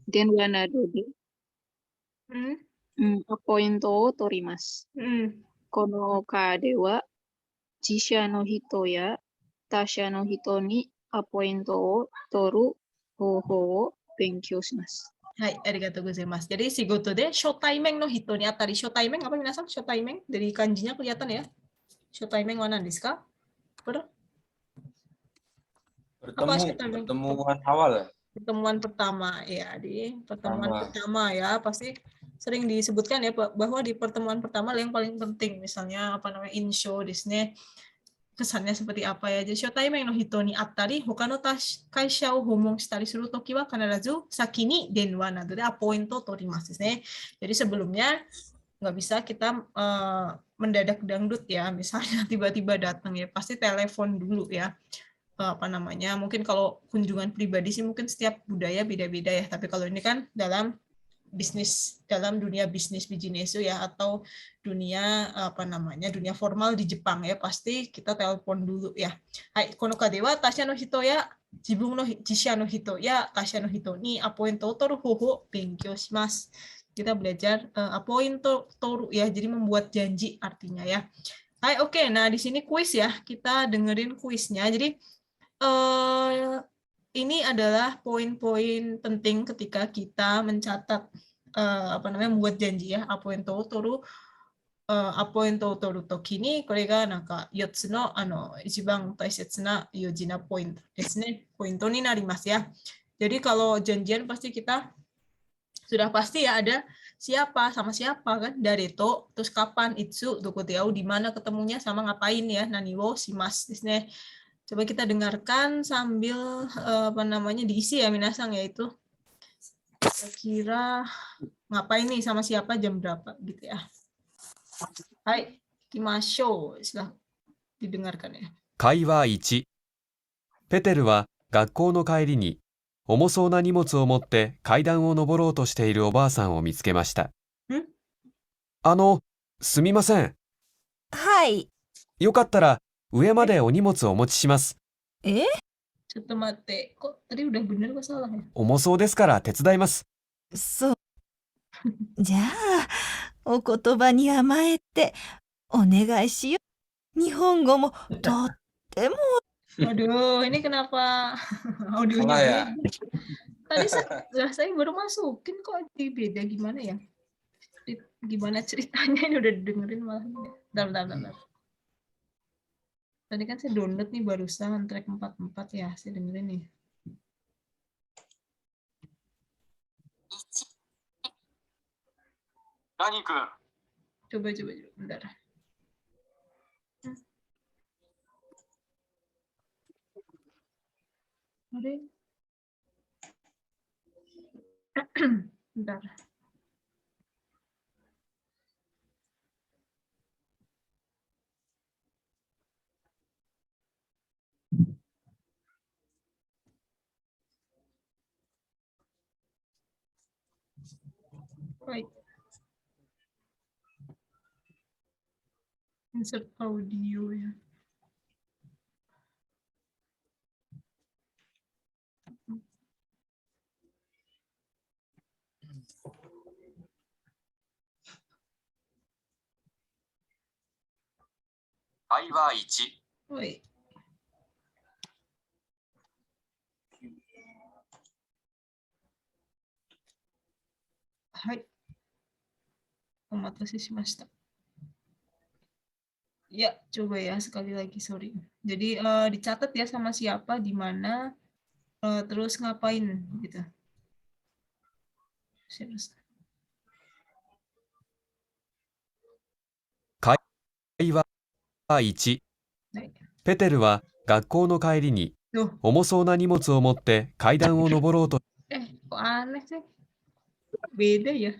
電話などで、アポイントを取ります。このカでは、自社の人や他社の人にアポイントを取る方法を勉強します。はい、ありがとうございます。Jadi shigoto de shotaimen no hito ni atari. Shotaimen apa minasan? Shotaimen dari kanjinya kelihatan ya. Shotaimen mana desu ka? Apa shotaimen? Pertemuan awal ya? Pertemuan pertama ya, di pertemuan pertama ya pasti sering disebutkan ya bahwa di pertemuan pertama yang paling penting, misalnya apa namanya insho desu kesannya seperti apa ya. Jadi shotaimen no hito ni attari hoka no kaisha o homon shitari suru toki wa kanarazu saki ni denwa nado de apointo torimasu desu ne. Jadi sebelumnya nggak bisa kita mendadak dangdut ya, misalnya tiba-tiba datang ya, pasti telepon dulu ya. Apa namanya, mungkin kalau kunjungan pribadi sih mungkin setiap budaya beda-beda ya, tapi kalau ini kan dalam bisnis, dalam dunia bisnis bijinesu ya, atau dunia apa namanya, dunia formal di Jepang ya, pasti kita telepon dulu ya. Hai, kono kade wa tasha no hito ya jibun no jisha no hito ya kasha no hito ni apointo toru hoho benkyou shimasu. Kita belajar apointo toru ya, jadi membuat janji artinya ya. Hai, oke. Nah di sini kuis ya, kita dengerin kuisnya. Jadi ini adalah poin-poin penting ketika kita mencatat apa namanya, membuat janji ya, apointo toru toki ni kore ga nanka 4つの一番大切なyoji na point desu ne. Pointo ni narimasu ya. Jadi kalau janjian pasti kita sudah pasti ya ada siapa sama siapa kan, dareto, terus kapan, itsu, dokote au, di mana ketemunya, sama ngapain ya, nani wo shimasu desu ne. Coba kita dengarkan sambil apa namanya diisi ya minasang, yaitu kira-kira ngapain nih sama siapa jam berapa gitu ya. Hai, ikimashou. Silahkan didengarkan ya. 会話1、ペテルは学校の帰りに重そうな荷物を持って階段を登ろうとしているおばあさんを見つけました。すみません。はい。よかったら上までお荷物をお持ちします。ちょっと待って、tadi udah bener kok salah ya? 重そうですから手伝います。そう。じゃあ、お言葉に甘えてお願いしよう。日本語もとっても。Waduh, ini kenapa audionya beda? Tadi saya baru masukin kok beda, gimana ya? Gimana ceritanya, ini udah dengerin malah. Bentar. Tadi kan saya download nih barusan track 44 ya, saya dengerin nih. Coba, bentar. Bentar. Baik. Insert audio ya. Kaiwa 1。はい。はい。お待たせしました。Ya, coba ya sekali lagi, sorry. Jadi dicatat ya sama siapa, di mana, terus ngapain gitu. Kaiwa 1。ペテルは学校の帰りに重そうな荷物を持って階段を登ろうと。kok aneh sih? Beda ya?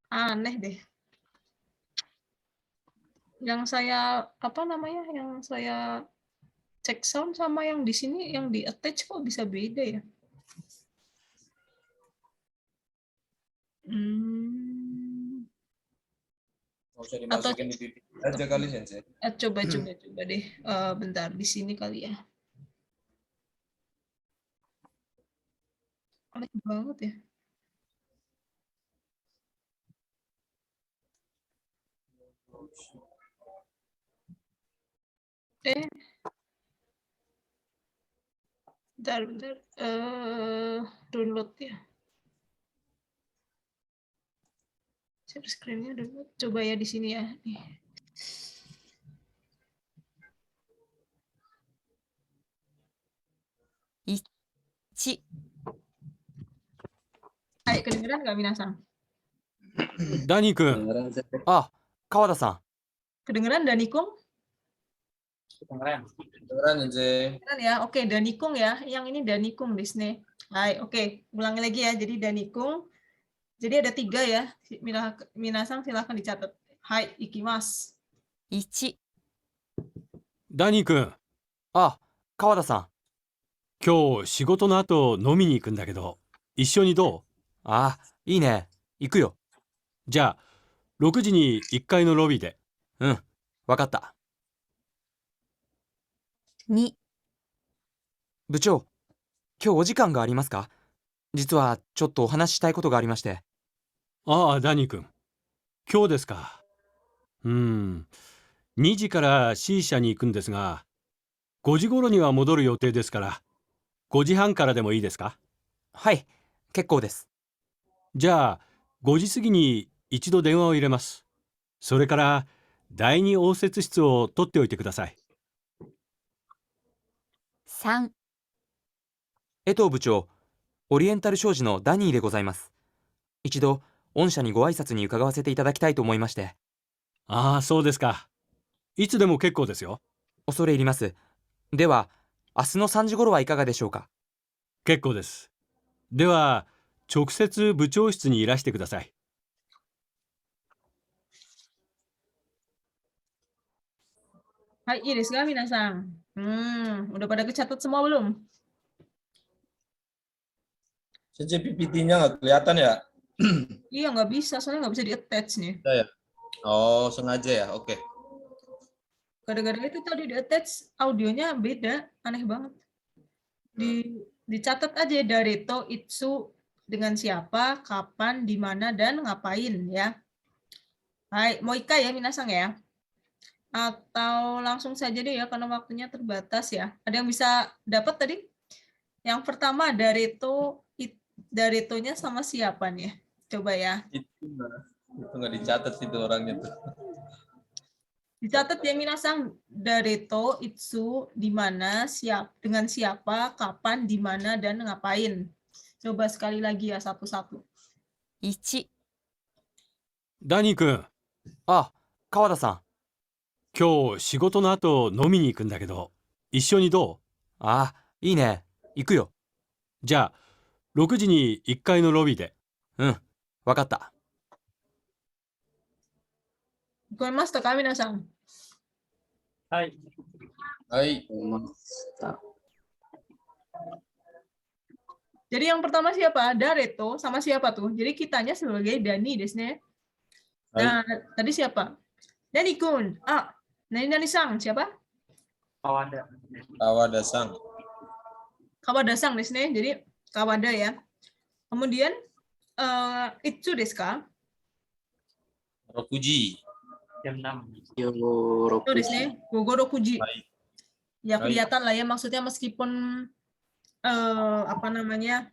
Aneh deh. Yang saya apa namanya? Yang saya cek sound sama yang di sini yang di attach kok bisa beda ya? Usah dimasukin di titik aja kali Sensei. Coba deh. Bentar di sini kali ya. Aneh banget ya. Bentar. Download ya. Share screen-nya download. Coba ya di sini ya. Nih. Ichi. Hai, kedengeran nggak Minasang? ダニー君。 Kedengeran saya. あ、川田さん。 Kedengeran Danikung? Kedengeran Sensei. Kedengeran ya? Oke, Danikung ya. Yang ini Danikung di sini. Hai, oke. Ulangi lagi ya. Jadi Danikung. Jadi ada 3 ya. Minasang silahkan dicatat. Hai, ikimasu. 1、ダニー君。あ、川田さん。今日仕事の後飲みに行くんだけど、一緒にどう？あ、いいね。行くよ。じゃあ、6時に1階のロビーで。うん、わかった。2、部長、今日お時間がありますか？実はちょっとお話ししたいことがありまして。ああ、ダニー君。今日ですか。2時から C 社に行くんですが、5時頃には戻る予定ですから、5時半からでもいいですか？はい、結構です。じゃあ、5時過ぎに一度電話を入れます。それから、第2応接室を取っておいてください。3、江藤部長、オリエンタル商事のダニーでございます。一度、御社にご挨拶に伺わせていただきたいと思いまして。ああ、そうですか。いつでも結構ですよ。恐れ入ります。では、明日の3時頃はいかがでしょうか？結構です。では、直接部長室にいらしてください。Hai, iya desu ka, Minasang? Udah pada kecatat semua belum? Sensei PPT-nya nggak kelihatan ya? Iya, nggak bisa. Soalnya nggak bisa di-attach nih. Ya. Oh, sengaja ya? Oke. Gara-gara itu tadi di-attach, audionya beda. Aneh banget. Dicatat aja Dareto Itsu dengan siapa, kapan, di mana, dan ngapain ya. Hai, mau ikai ya Minasang ya? Atau langsung saja deh ya, karena waktunya terbatas ya. Ada yang bisa dapat tadi? Yang pertama, Daretonya sama siapa nih? Coba ya. Itu nggak dicatat itu orangnya tuh. Dicatat ya Minasang, Dareto, Itsu, di mana, dengan siapa, kapan, di mana, dan ngapain. Coba sekali lagi ya, satu-satu. 1、ダニー君。あ、川田さん。今日仕事の後飲みに行くんだけど、一緒にどう？あ、いいね。行くよ。じゃあ、6時に1階のロビーで。うん、わかった。聞こえましたか、皆さん。Hai. Jadi yang pertama siapa? Dareto sama siapa tuh? Jadi kitanya sebagai Dani desne. Nah, tadi siapa? Dani Kun. Ah, Nani Sang siapa? Kawada-san. Kawada-sang desne. Jadi Kawada ya. Kemudian Itsu desu ka? Rokuji. Jam 6. Itu desne. Gogorokuji. Hai. Ya kelihatan lah ya, maksudnya meskipun apa namanya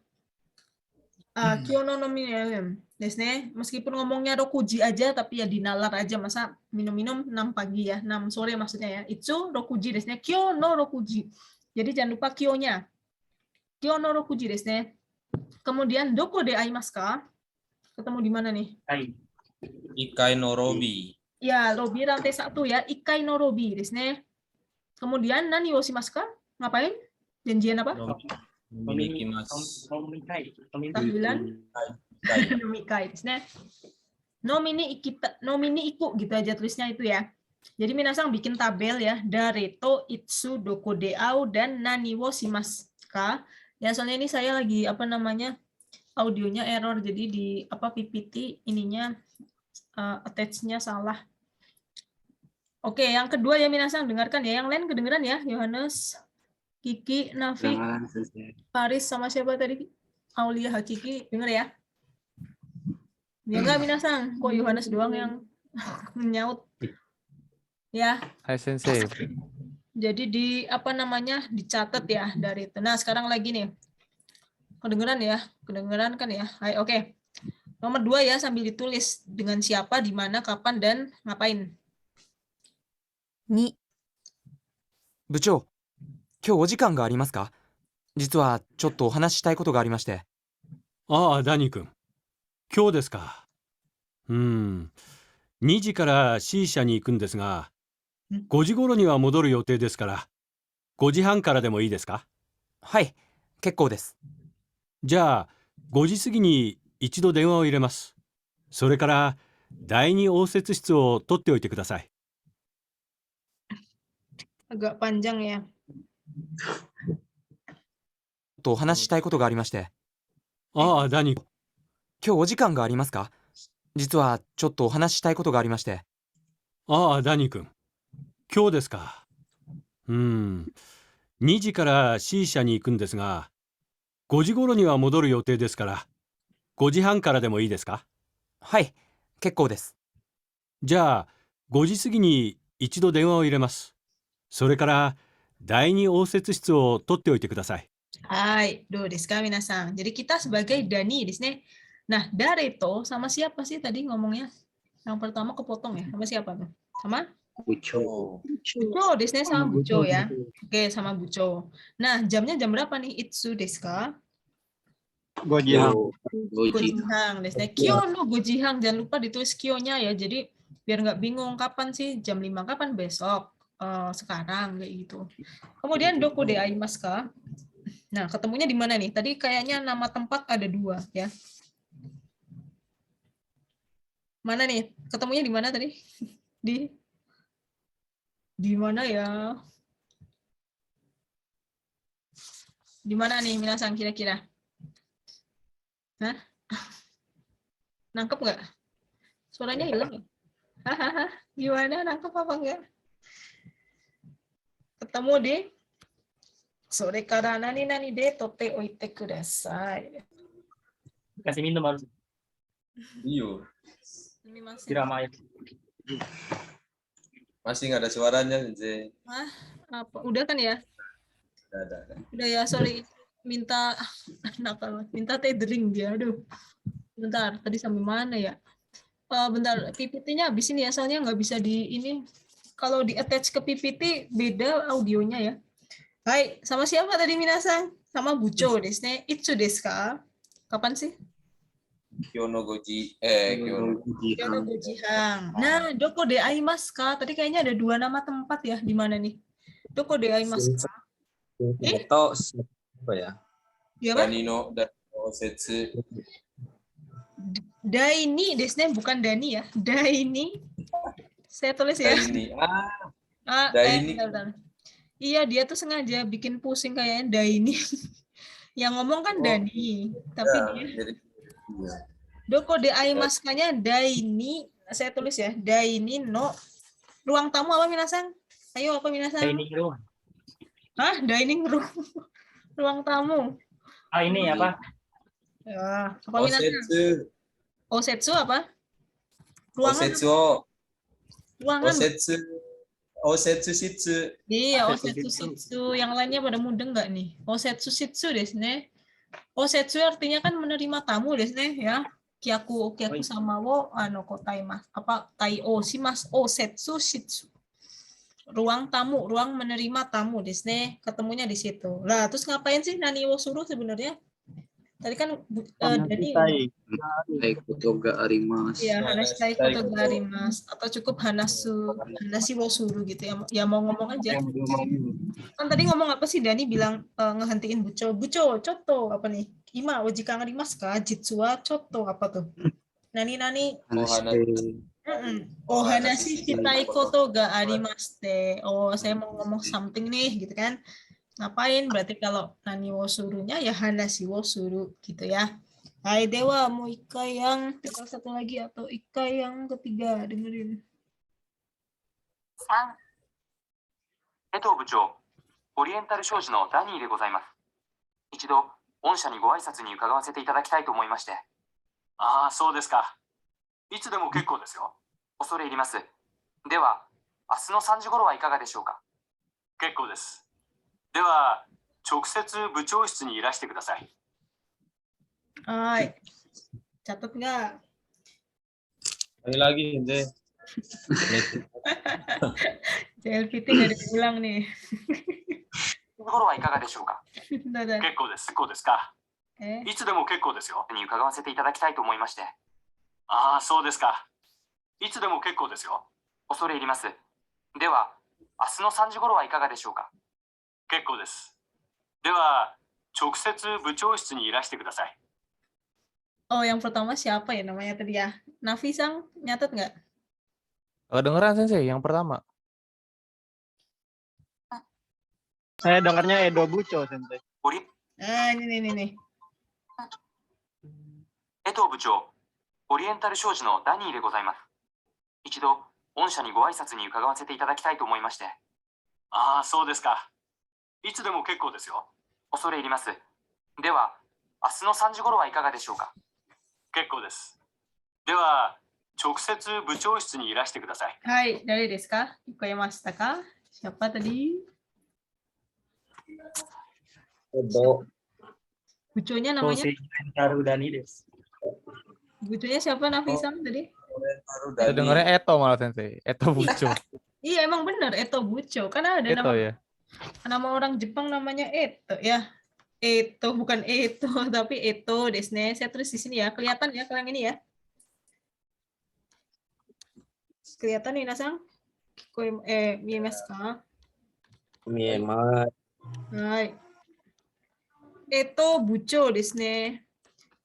Kyono no Minayam desne, meskipun ngomongnya Rokuji aja tapi ya dinalar aja, masa minum-minum 6 pagi ya, 6 sore maksudnya ya. Itsu Rokuji desne, Kyono Rokuji. Jadi jangan lupa Kyo-nya. Kyono Rokuji desne. Kemudian Doko de aimasu ka? Ketemu di mana nih? Ikai no Robi. Ya, lobby lantai 1 ya, Ikai no Robi desne. Kemudian Nani wo shimasu ka? Ngapain? Janjian apa? Nomikimasu. Tahlilan nomikai desu ne. Nomini iku gitu aja tulisnya itu ya. Jadi Minasang bikin tabel ya, Dareto, Itsu, Doko de au, dan Nani wo shimasu ka. Ya soalnya ini saya lagi apa namanya? Audionya error, jadi di apa PPT ininya attach-nya salah. Oke, yang kedua ya Minasang dengarkan ya. Yang lain kedengeran ya, Yohanes, Kiki, Nafi, Paris sama siapa tadi? Aulia Hakiki, denger ya. Ya enggak minasan, kok Yohanes doang yang nyaut. Ya, Hai Sensei. jadi dicatat ya dari itu. Nah, sekarang lagi nih. Kedengeran ya? Kedengeran kan ya? Hai, oke. Nomor 2 ya, sambil ditulis dengan siapa, di mana, kapan, dan ngapain. 2、部長、今日お時間がありますか？実はちょっとお話ししたいことがありまして。ああ、ダニー君。今日ですか。2時から C 社に行くんですが、5時頃には戻る予定ですから、5時半からでもいいですか？はい、結構です。じゃあ、5時過ぎに一度電話を入れます。それから、第2応接室を取っておいてください。Agak panjang ya. とお話ししたいことがありまして。ああ、ダニー。今日お時間がありますか？実はちょっとお話ししたいことがありまして。ああ、ダニー君。今日ですか。2時から C 社に行くんですが、5時頃には戻る予定ですから、5時半からでもいいですか？はい、結構です。じゃあ、5時過ぎに一度電話を入れます。それから、第2応接室を取っておいてください。Hai, do desu ka minasan. Jadi kita sebagai Dani di sini. Nah, Dareto sama siapa sih tadi ngomongnya? Yang pertama kepotong ya. Sama siapa tuh? Sama? Bucho. Bucho, di sini sama Bucho ya. Oke, sama Bucho. Nah, jamnya jam berapa nih? Itsu desu ka? Gojihang. Di sini Kyo no Gojihang. Jangan lupa ditulis Kyo-nya ya. Jadi biar nggak bingung kapan sih jam 5, kapan besok. Sekarang kayak gitu. Kemudian doko de aimasu ka? Nah, ketemunya di mana nih? Tadi kayaknya nama tempat ada 2 ya. Mana nih? Ketemunya di mana tadi? Di mana ya? Di mana nih minasan kira-kira? Hah? Nangkep nggak? Suaranya hilang ya? Hahaha, gimana? Nangkep apa enggak? Ketemu di sore kara nani de tote oite kudasai. Kasih minum harus. Iyo. Ini masih. Diramai. Masih nggak ada suaranya, Sensei. Apa? Udah kan ya? Ada. Udah ya, sorry. Minta tethering dia. Aduh. Bentar, tadi sampai mana ya? Bentar, PPT-nya habis ini ya, soalnya nggak bisa di ini. Kalau di attach ke PPT beda audionya ya. Hai, sama siapa tadi minasan? Sama Bucho desu. Itsu desu ka? Kapan sih? Kyono Gojihang. Nah, doko de aimasu ka? Tadi kayaknya ada 2 nama tempat ya. Di mana nih? Doko de aimasu ka? Atau apa ya? Iya, Pak? Danino dan Osetsu. Daini desu, bukan Dani ya. Daini. Saya tulis ya. Daini. Daini. Bentar. Iya, dia tuh sengaja bikin pusing kayaknya Daini. Yang ngomong kan Dani, tapi Ya, dia jadi, iya. doko de aimasu-nya Daini. Saya tulis ya, Daini no ruang tamu apa minasan? Ayo apa minasan? Dining room. Hah, dining room. Ruang tamu. Ini apa? Ya, apa minasan? Osetsu. Osetsu apa? Ruangan. Ruangan. Osetsu shitsu. Iya, Osetsu shitsu. Yang lainnya pada mudeng nggak nih? Osetsu shitsu desu ne. Osetsu artinya kan menerima tamu desu ne ya. Kyaku sama wo kotaimasu. Apa tai o shimasu. Osetsu shitsu. Ruang tamu, ruang menerima tamu desu ne. Ketemunya di situ. Lah, terus ngapain sih nani wo suru sebenarnya? Tadi kan Dani Taikoto ga arimasu. ya hanashi taikoto ga arimasu atau cukup hanashi wo suru gitu ya. Ya mau ngomong aja. Kan tadi ngomong apa sih Dani bilang ngehentiin Bucho choto apa nih? Ima ojika arimasu ka? Jitsu wa choto apa tuh? Nani hanashi taikoto ga arimasu te. Oh, saya mau ngomong something nih gitu kan. Ngapain? Berarti kalau nani wo surunya ya hanashi wo suru gitu ya. Hai dewa, mau ikai yang tinggal 1 lagi atau ikai yang ketiga, dengerin. 3、江藤部長、オリエンタル商事のダニーでございます。一度御社にご挨拶に伺わせていただきたいと思いまして。ああ、そうですか。いつでも結構ですよ。恐れ入ります。では、明日の3時頃はいかがでしょうか。結構です。では、直接部長室にいらしてください。Hai. Catat nggak? Sekali lagi, Sensei. JLPT nggak ada bilang nih. 頃はいかがでしょうか。Dadah. 結構です。結構ですか。いつでも結構ですよ。に伺わせていただきたいと思いまして。ああ、そうですか。いつでも結構ですよ。恐れ入ります。では、明日の3時頃はいかがでしょうか。結構です。では、直接部長室にいらしてください。Oh, yang pertama siapa ya namanya tadi ya? Nafi-sang, nyatet nggak? Kedengeran Sensei yang pertama. Saya dengarnya Edo Bucho, Sensei. Ini nih. 江藤部長、オリエンタル商事のダニーでございます。一度、御社にご挨拶に伺わせていただきたいと思いまして。ああ、そうですか。いつでも結構ですよ。恐れ入ります。では、明日の3時頃はいかがでしょうか。結構です。では、直接部長室にいらしてください。Hai, dari desu ka? Ikoyamashita ka? Siapa tadi? Edo. Buconya namanya? Orentaru Dani desu. Buconya siapa Nafi-sang tadi? Saya dengarnya Eto malah Sensei. Eto Bucho. Iya emang benar Eto Bucho. Karena ada Eto nama ya. nama orang Jepang namanya Eto ya. Eto bukan Eto tapi Eto desne. Saya tulis di sini ya. Kelihatan ya kalian ini ya. Kelihatan nih Nasang? Miemasu ka? Miemasu. Hai. Eto Bucho desne.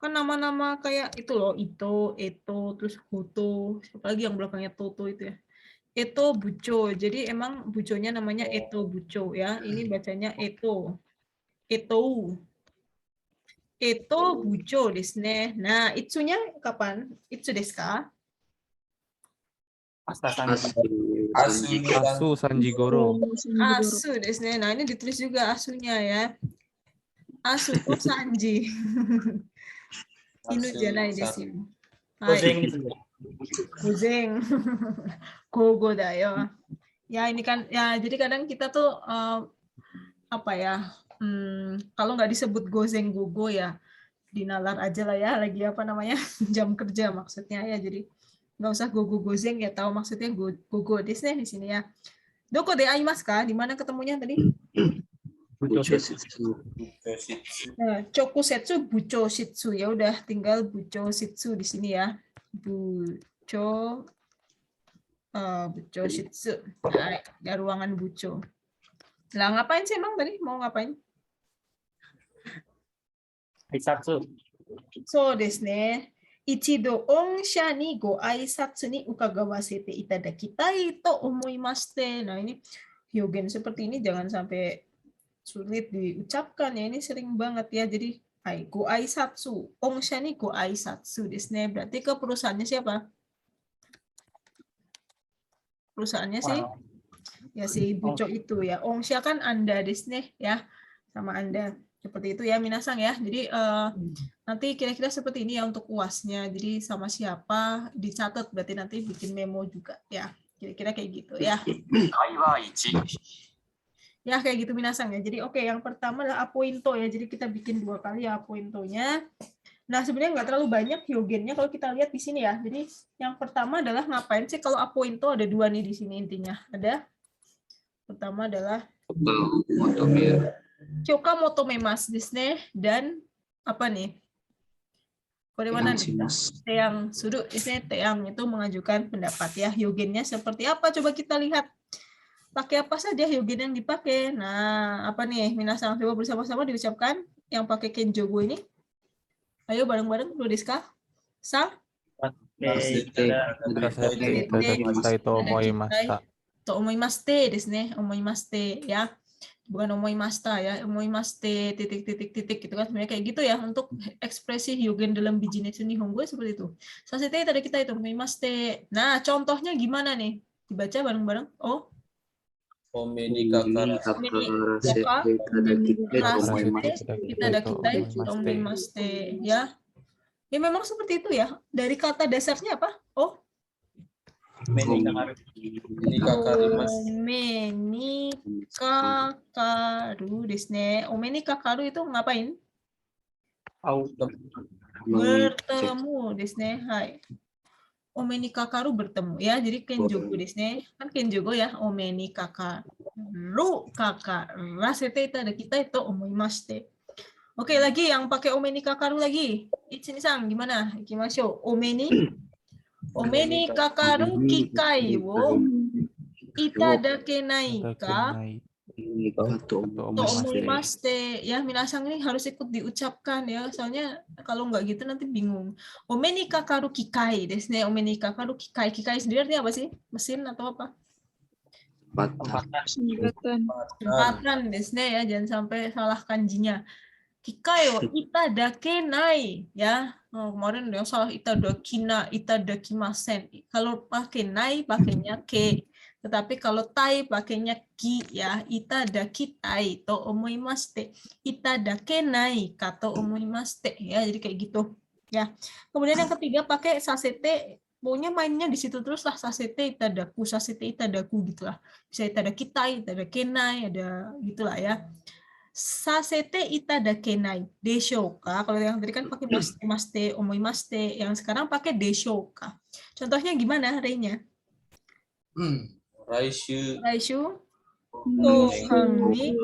Kan nama-nama kayak itu loh, Ito, Eto, terus Hoto, siapa lagi yang belakangnya Toto itu ya. Eto Bucho. Jadi emang Buchonya namanya Eto Bucho ya. Ini bacanya Eto. Eto. Eto Bucho desu ne. Nah, itsunya kapan? Itsu desu ka? Asu Sanjigoro. Asu desu ne. Nah, ini ditulis juga asunya ya. Asu to Sanji. Inu janai desu. Gozeng itu. Gozeng. Gogo da yo. Ya ini kan ya jadi kadang kita tuh apa ya? Kalau nggak disebut gozeng gogo ya dinalar aja lah ya lagi apa namanya jam kerja maksudnya ya jadi nggak usah gogo gozeng ya tahu maksudnya gogo desu di sini ya. Doko de aimasu ka? Di mana ketemunya tadi? Chokusetsu Buchoshitsu ya udah tinggal Buchoshitsu di sini ya. Buchoshitsu. Nah, ya ruangan Bucho. Lah ngapain sih emang tadi? Mau ngapain? Aisatsu. So desu ne. Ichido onsha ni go aisatsu ni ukagawasete itadakitai to omoimashite. Nah, ini hyogen seperti ini jangan sampai sulit diucapkan ya, ini sering banget ya. Jadi go aisatsu, onsha ni go aisatsu desu ne. Berarti ke perusahaannya siapa? Perusahaannya sih ya si Bucho itu ya. Onsha kan Anda desu ne ya, sama Anda. Seperti itu ya minasang ya. Jadi nanti kira-kira seperti ini ya untuk UASnya. Jadi sama siapa dicatat, berarti nanti bikin memo juga ya. Kira-kira kayak gitu ya. Ya kayak gitu minasang ya. Jadi oke, yang pertama adalah apointo ya. Jadi kita bikin 2 kali ya apointonya. Nah sebenarnya nggak terlalu banyak hyogennya kalau kita lihat di sini ya. Jadi yang pertama adalah ngapain sih kalau apointo ada 2 nih di sini intinya. Ada pertama adalah Choka motomemasu desu ne dan apa nih? Kode mana nih? Teang suru isne teang itu mengajukan pendapat ya. Hyogennya seperti apa? Coba kita lihat. Pakai apa saja hyogen yang dipakai? Nah, apa nih? Minasang coba bersama-sama diucapkan yang pakai kenjogo ini. Ayo bareng-bareng, dulu desu ka? Sang? To omoimashite desu ne. Omoimashite ya. Bukan omoimashita ya. Omoimashite titik-titik-titik gitu kan. Sebenarnya kayak gitu ya untuk ekspresi hyogen dalam bijinetsu nihongo seperti itu. Sasete tadi kita itu omoimashite. Nah, contohnya gimana nih? Dibaca bareng-bareng. Oh. Omeni kakara. Ya. Ya memang seperti itu ya. Dari kata dasarnya apa? Oh, Omeni kakarimasu. Omeni kakaru desu ne. Omeni kakaru itu ngapain? Bertemu desu ne. Hai. Omeni kakaru bertemu ya. Jadi kenjogo desu ne. Kan kenjogo ya. Omeni kakaru kakarasete itada kita itu omoimashite. Oke, lagi yang pakai omeni kakaru lagi. Ichini-san gimana? Ikimashou. Omeni kakaru kikai wo itadakenai ka to omoimashite. Ya, minasang ini harus ikut diucapkan ya. Soalnya kalau nggak gitu nanti bingung. Omeni kakaru kikai desu ne. Omeni kakaru kikai. Kikai sendiri artinya apa sih? Mesin atau apa? Kesempatan desu ne ya. Jangan sampai salah kanjinya. Kikai wo itadakenai ya. Kemarin yang salah itadakimasen. Kalau pakai nai pakainya ke. Tetapi kalau tai pakainya ki ya. Itadakitai to omoimashite. Itadakenai ka to omoimashite ya. Jadi kayak gitu ya. Kemudian yang ketiga pakai sasete. Pokoknya mainnya di situ terus lah. Sasete itadaku gitulah. Bisa itadakitai, itadakenai, ada gitulah ya. Sasete itadakenai deshouka. Kalau yang tadi kan pakai maste, omoimaste. Yang sekarang pakai deshouka. Contohnya gimana, Rey-nya? Raishu. Kohang ni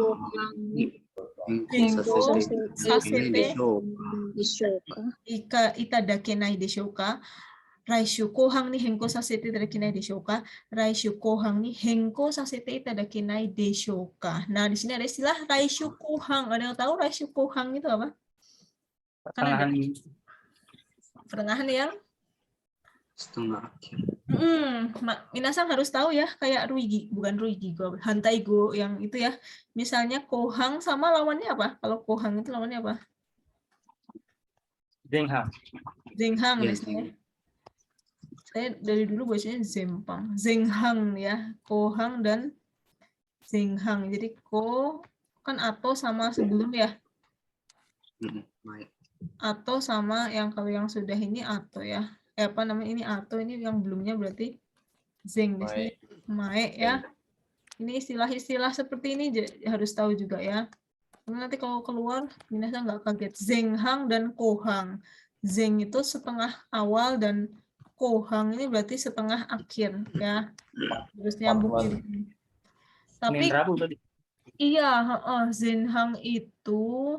sasete itadakenai deshouka. Raishu kohang ni henko sasete itadakenai deshouka. Raishu kohang ni henko sasete itadakenai deshouka. Nah, di sini ada istilah raishu kohang. Ada yang tahu raishu kohang itu apa? Kan ada pertengahan yang setengah akhir. Minasan harus tahu ya, kayak ruigi, bukan ruigi, hantaigo yang itu ya. Misalnya kohang sama lawannya apa? Kalau kohang itu lawannya apa? Zenghang biasanya. Saya dari dulu bacanya zempang. Zenghang ya, kohang dan zenghang. Jadi ko kan atau sama sebelum ya. Atau sama yang kalau yang sudah ini atau ya. Apa namanya ini atau ini yang belumnya berarti zeng di sini. Mae ya. Ini istilah-istilah seperti ini harus tahu juga ya. Nanti kalau keluar minasan nggak kaget. Zenghang dan kohang. Zeng itu setengah awal dan kohang ini berarti setengah akhir ya. Terus nyambung. Tapi iya, zenhang itu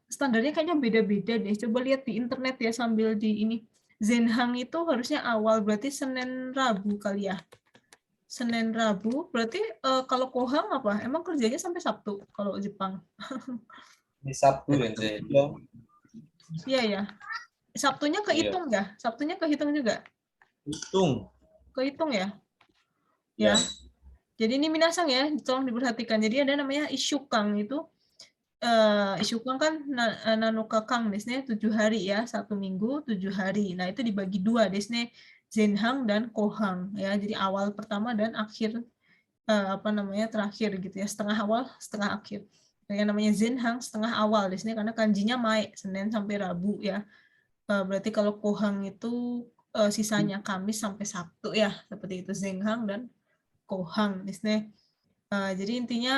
standarnya kayaknya beda-beda deh. Coba lihat di internet ya sambil di ini. Zenhang itu harusnya awal berarti Senin Rabu kali ya. Senin Rabu berarti kalau kohang apa? Emang kerjanya sampai Sabtu kalau Jepang. Di Sabtu ya. Iya ya. Sabtunya kehitung ya? Sabtunya kehitung juga? Kehitung ya? Ya. Jadi ini minasang ya, tolong diperhatikan. Jadi ada namanya Ishukang itu. Ishukang kan nanokakang desne 7 hari ya, 1 minggu 7 hari. Nah, itu dibagi 2 desne, Zenhang dan Kohang ya. Jadi awal pertama dan akhir terakhir gitu ya, setengah awal, setengah akhir. Nah, yang namanya Zenhang setengah awal desne karena kanjinya Mae, Senin sampai Rabu ya. Berarti kalau kohang itu sisanya Kamis sampai Sabtu ya, seperti itu Zenghang dan kohang. Jadi intinya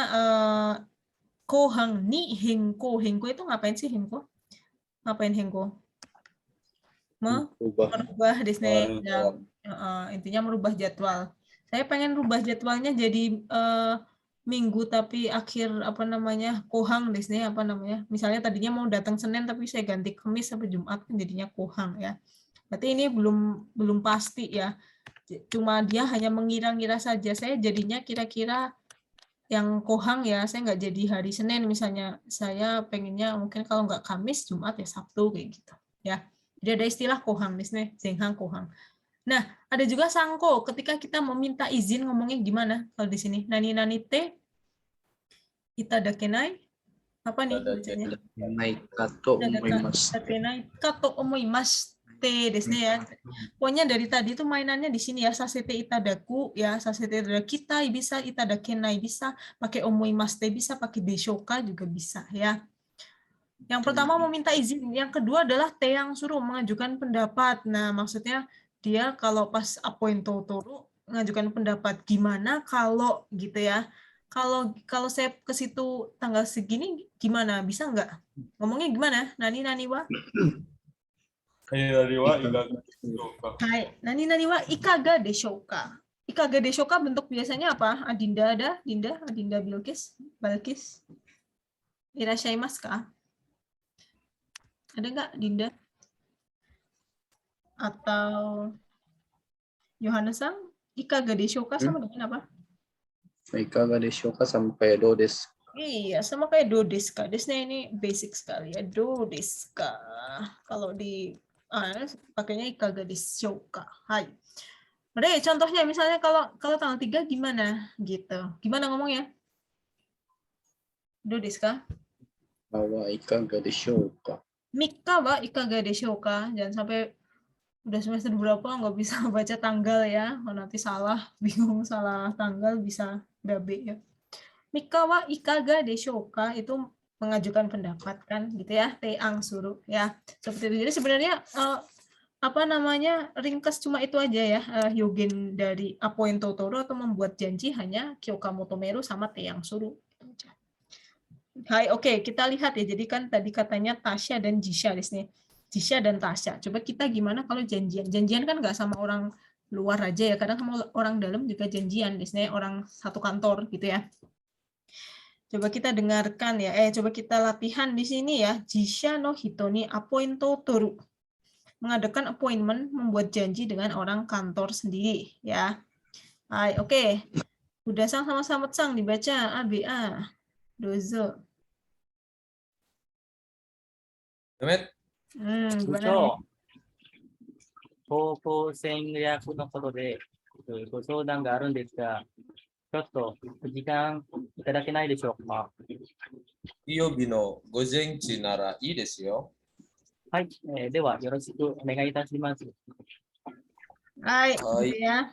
kohang ni henko. Henko itu ngapain sih henko? Ngapain henko? Merubah intinya merubah jadwal. Saya pengen rubah jadwalnya jadi minggu tapi akhir kohang misalnya tadinya mau datang Senin tapi saya ganti Kamis sampai Jumat jadinya kohang ya. Berarti ini belum pasti ya, cuma dia hanya mengira-ngira saja. Saya jadinya kira-kira yang kohang ya, saya nggak jadi hari Senin misalnya, saya pengennya mungkin kalau nggak Kamis Jumat ya Sabtu kayak gitu ya. Jadi ada istilah kohang di sini, zenghang kohang. Nah, ada juga sangko. Ketika kita meminta izin ngomongnya gimana? Kalau di sini, nani te itadakenai. Apa nih bacanya? Itadakenai kato omoimasu. Kato omoimasu. Te desu ne ya. Pokoknya dari tadi itu mainannya di sini ya, sasete itadaku ya, sasete itadaku kita bisa, itadakenai bisa, pakai omoimaste bisa, pakai deshoka juga bisa ya. Yang pertama meminta izin, yang kedua adalah te yang suruh mengajukan pendapat. Nah, maksudnya dia kalau pas apointo toru mengajukan pendapat gimana kalau gitu ya. Kalau saya ke situ tanggal segini gimana? Bisa nggak? Ngomongnya gimana? Nani wa? Hai, nani wa ikaga deshouka? Ikaga deshouka bentuk biasanya apa? Adinda ada? Adinda Balkis? Irashaimasu ka? Ada nggak Dinda? Atau Yohanes-san? Ikaga deshouka sama dengan apa? Ikaga deshouka sama kayak do desu. Iya, sama kayak do desu ka. Desnya ini basic sekali ya. Do desu ka. Kalau di pakainya ikaga deshouka. Hai. Oke, contohnya misalnya kalau tanggal 3 gimana gitu. Gimana ngomongnya? Do desu ka? Wa ikaga deshouka. Mika wa ikaga deshouka. Jangan sampai udah semester berapa nggak bisa baca tanggal ya. Kalau nanti salah, bingung salah tanggal bisa dabe ya. Mika wa ikaga deshouka itu mengajukan pendapat kan gitu ya. Teang suruh ya. Seperti itu. Jadi sebenarnya ringkas cuma itu aja ya, Yogen dari apointo toru atau membuat janji hanya kyoka motomeru sama te yang suruh. Hai, oke, kita lihat ya. Jadi kan tadi katanya Tasya dan Jisha di sini. Jisha dan Tasya. Coba kita gimana kalau janjian? Janjian kan nggak sama orang luar aja ya, kadang sama orang dalam juga janjian. Di sini orang satu kantor gitu ya. Coba kita dengarkan ya. Coba kita latihan di sini ya. Jisha no hito ni apointo toru. Mengadakan appointment, membuat janji dengan orang kantor sendiri ya. Hai, oke. Udah sama sang dibaca ABA. Dozo. Demet, 部 Gimana nih? 長、高校戦略のことでご相談があるんですが、ちょっと時間いただけないでしょうか。金曜日の午前中ならいいですよ。はい、ではよろしくお願いいたします。Hai, Hai. gitu ya.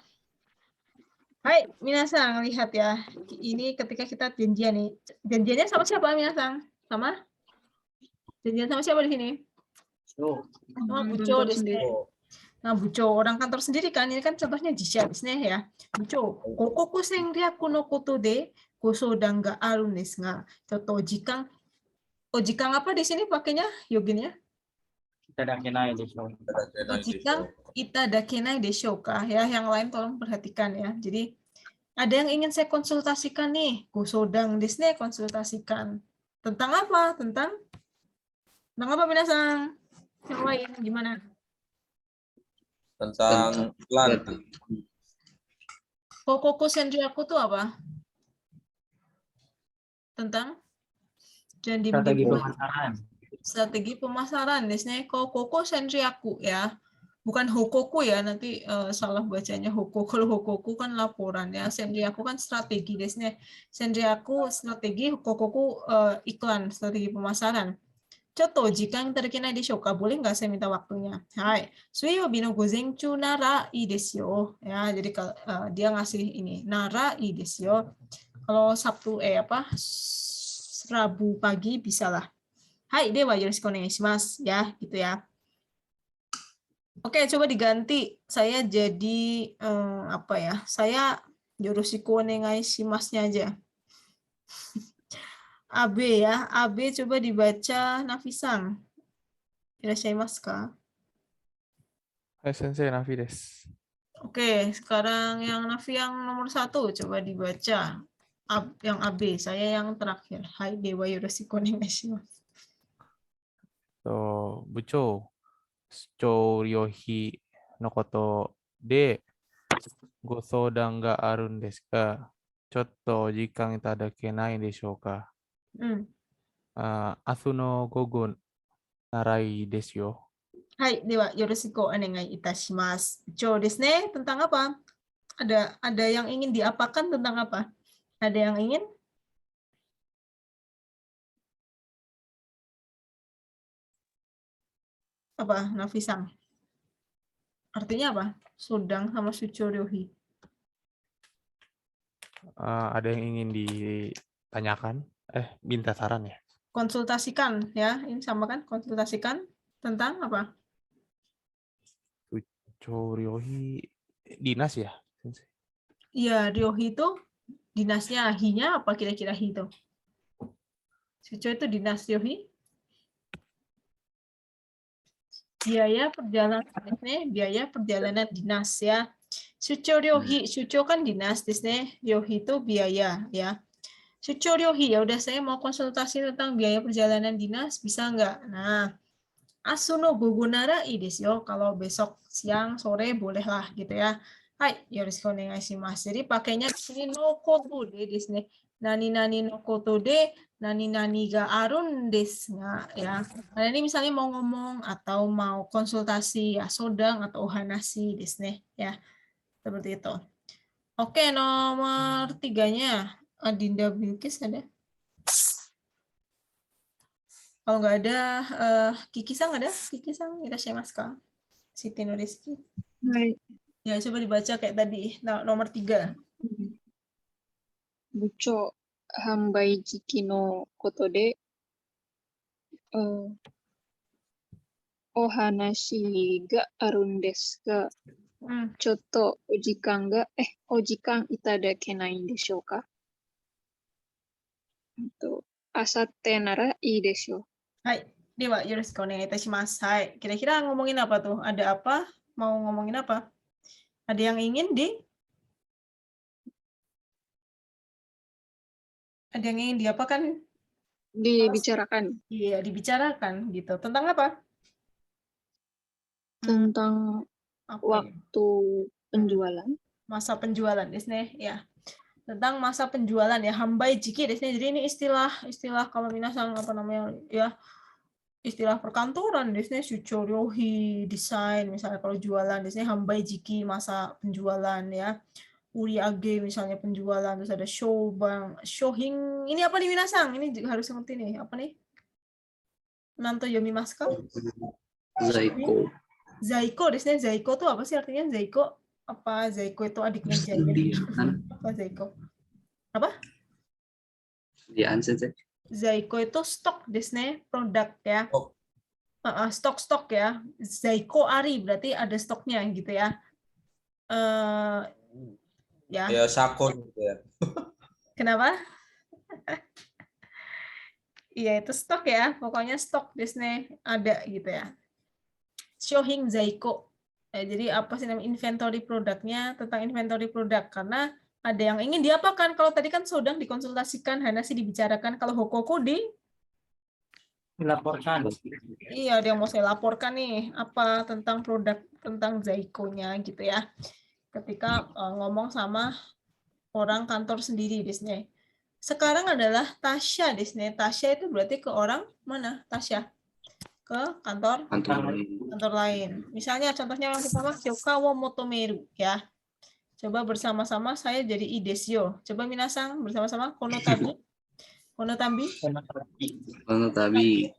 Hai, minasan lihat ya. Ini ketika kita janjian nih. Janjiannya sama siapa minasan? Sama? Janjian sama siapa di sini? Sama Buco di sini. Nah, Buco orang kantor sendiri kan. Ini kan contohnya Jisha di sini ya. Buco, kokoku senryaku no koto de gosodan ga aru desu ga. Contoh jikang. Jikang apa di sini pakainya Yoginnya? いただけないでしょうか。 Jikang itadakenai deshouka ya, yang lain tolong perhatikan ya. Jadi ada yang ingin saya konsultasikan nih, gosodang desne konsultasikan. Tentang apa? Tentang apa minasang? Yang lain gimana? Tentang plan. Kokoku senryaku tuh apa? Tentang janji Strategi pemasaran. Strategi pemasaran desne kokoko senryaku ya. Bukan hokoku ya, nanti salah bacanya hokoku. Kalau hokoku kan laporan ya, senryaku kan strategi desne. Senryaku strategi, hokoku iklan, strategi pemasaran. Contoh, jika yang terkena di shoka, boleh nggak saya minta waktunya? Hai, suiyobi no gozenchu nara ii desu yo. Ya, jadi dia ngasih ini, nara ii desu yo. Kalau Sabtu, Rabu pagi bisa lah. Hai, dewa yoroshiku onegaishimasu. Ya, gitu ya. Oke, coba diganti. Saya jadi Saya yoroshiku onegaishimasu-nya aja. AB ya. AB coba dibaca Nafisang. Irashimasu ka? Hai Sensei, Nafi desu. Oke, sekarang yang Nafi yang nomor 1 coba dibaca. Yang AB, saya yang terakhir. Hai, dewa yoroshiku onegaishimasu. Bucho, 出張費のことでご相談があるんですが、ちょっとお時間いただけないでしょうか。明日の午後ならいいですよ。Hai, dewa yoroshiku onegai itashimasu. Bucho desu ne, tentang apa? Ada yang ingin diapakan tentang apa? Ada yang ingin? Apa, Nafisang? Artinya apa? Sodang sama suchoryohi. Ada yang ingin ditanyakan? Minta saran ya? Konsultasikan ya, ini sama kan? Konsultasikan tentang apa? Suchoryohi dinas ya? Sensei? Iya, ryohi itu dinasnya, hi-nya apa kira-kira hi itu? Sucho itu dinas, ryohi biaya perjalanan dinas ya. Sucho ryohi, sucho kan dinas, ryohi itu biaya ya. Sucho ryohi, ya udah saya mau konsultasi tentang biaya perjalanan dinas, bisa nggak? Nah, asuno gogonara ii desu yo. Kalau besok siang, sore bolehlah gitu ya. Hai, yoroshiku onegaishimasu. Jadi pakainya di sini no koto de desu ne. Nani-nani no koto de nani-nani ga arun desu nga ya. Nah, ini misalnya mau ngomong atau mau konsultasi ya, sodang atau ohanasi desu ne ya. Seperti itu. Oke, nomor 3-nya. Adinda Bilkis ada? Kalau nggak ada, Kiki-san ada? Kiki-san, irashimasu ka? Siti no Rizky. Hai. Ya, coba dibaca kayak tadi. Nah, nomor 3. Bucho hanbai jiki no koto de ohanashi ga arun desu ga chotto ojikan itadakenai deshou ka? Asatte nara ii desho. Hai, dewa yoroshiku onegai itashimasu. Hai, kira-kira ngomongin apa tuh? Ada apa? Mau ngomongin apa? Ada yang ingin diapakan? Dibicarakan. Iya, dibicarakan gitu. Tentang apa? Tentang waktu penjualan. Masa penjualan, desu ne, ya. Tentang masa penjualan ya, hambai jiki desu ne. Jadi ini istilah kalau minasan apa namanya ya, istilah perkantoran desu ne, suchoryohi, desain misalnya kalau jualan desu ne, hambai jiki masa penjualan ya. Uriage misalnya penjualan, terus ada shobang, shohing. Ini apa nih minasan? Ini juga harus ngerti nih, apa nih? Nanto yomimasu ka? Zaiko. Zaiko desu ne. Zaiko tuh apa sih artinya? Zaiko apa? Zaiko itu adiknya Jaya. Apa Zaiko? Apa? Persediaan sensei. Zaiko itu stok desu ne, produk ya. Stok ya. Zaiko ari berarti ada stoknya gitu ya. Ya. Ya sakon gitu ya. Kenapa? Iya, itu stok ya. Pokoknya stok desu ne, ada gitu ya. Shohing zaiko. Jadi apa sih namanya inventory produknya, tentang inventory produk, karena ada yang ingin diapakan. Kalau tadi kan sodang dikonsultasikan, hanasi dibicarakan, kalau hokoku dilaporkan. Iya, ada yang mau saya laporkan nih, apa tentang produk, tentang zaiko-nya gitu ya. Ketika ngomong sama orang kantor sendiri desu ne. Sekarang adalah Tasya desu ne. Tasya itu berarti ke orang mana? Tasya ke kantor lain. Misalnya contohnya yang pertama kyoka wo motomeru ya. Coba bersama-sama saya jadi ii desu yo. Coba minasan bersama-sama kono tabi. Kono tabi. Kono tabi.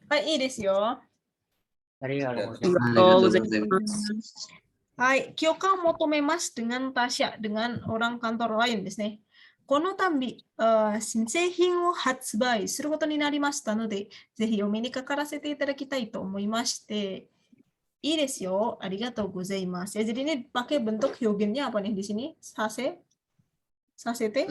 Hai, desu yo. Hai, kyoka motomemasu dengan Tasya, dengan orang kantor lain desu ne. Kono tambi shinseihin wo hatsubai suru koto ni narimashita node, zehi o mei ni kakarasete itadakitai to omoimashite. Ii desu yo, arigatou gozaimasu. Ya, jadi ini pakai bentuk hyogennya apa nih di sini? Sasete? Sasete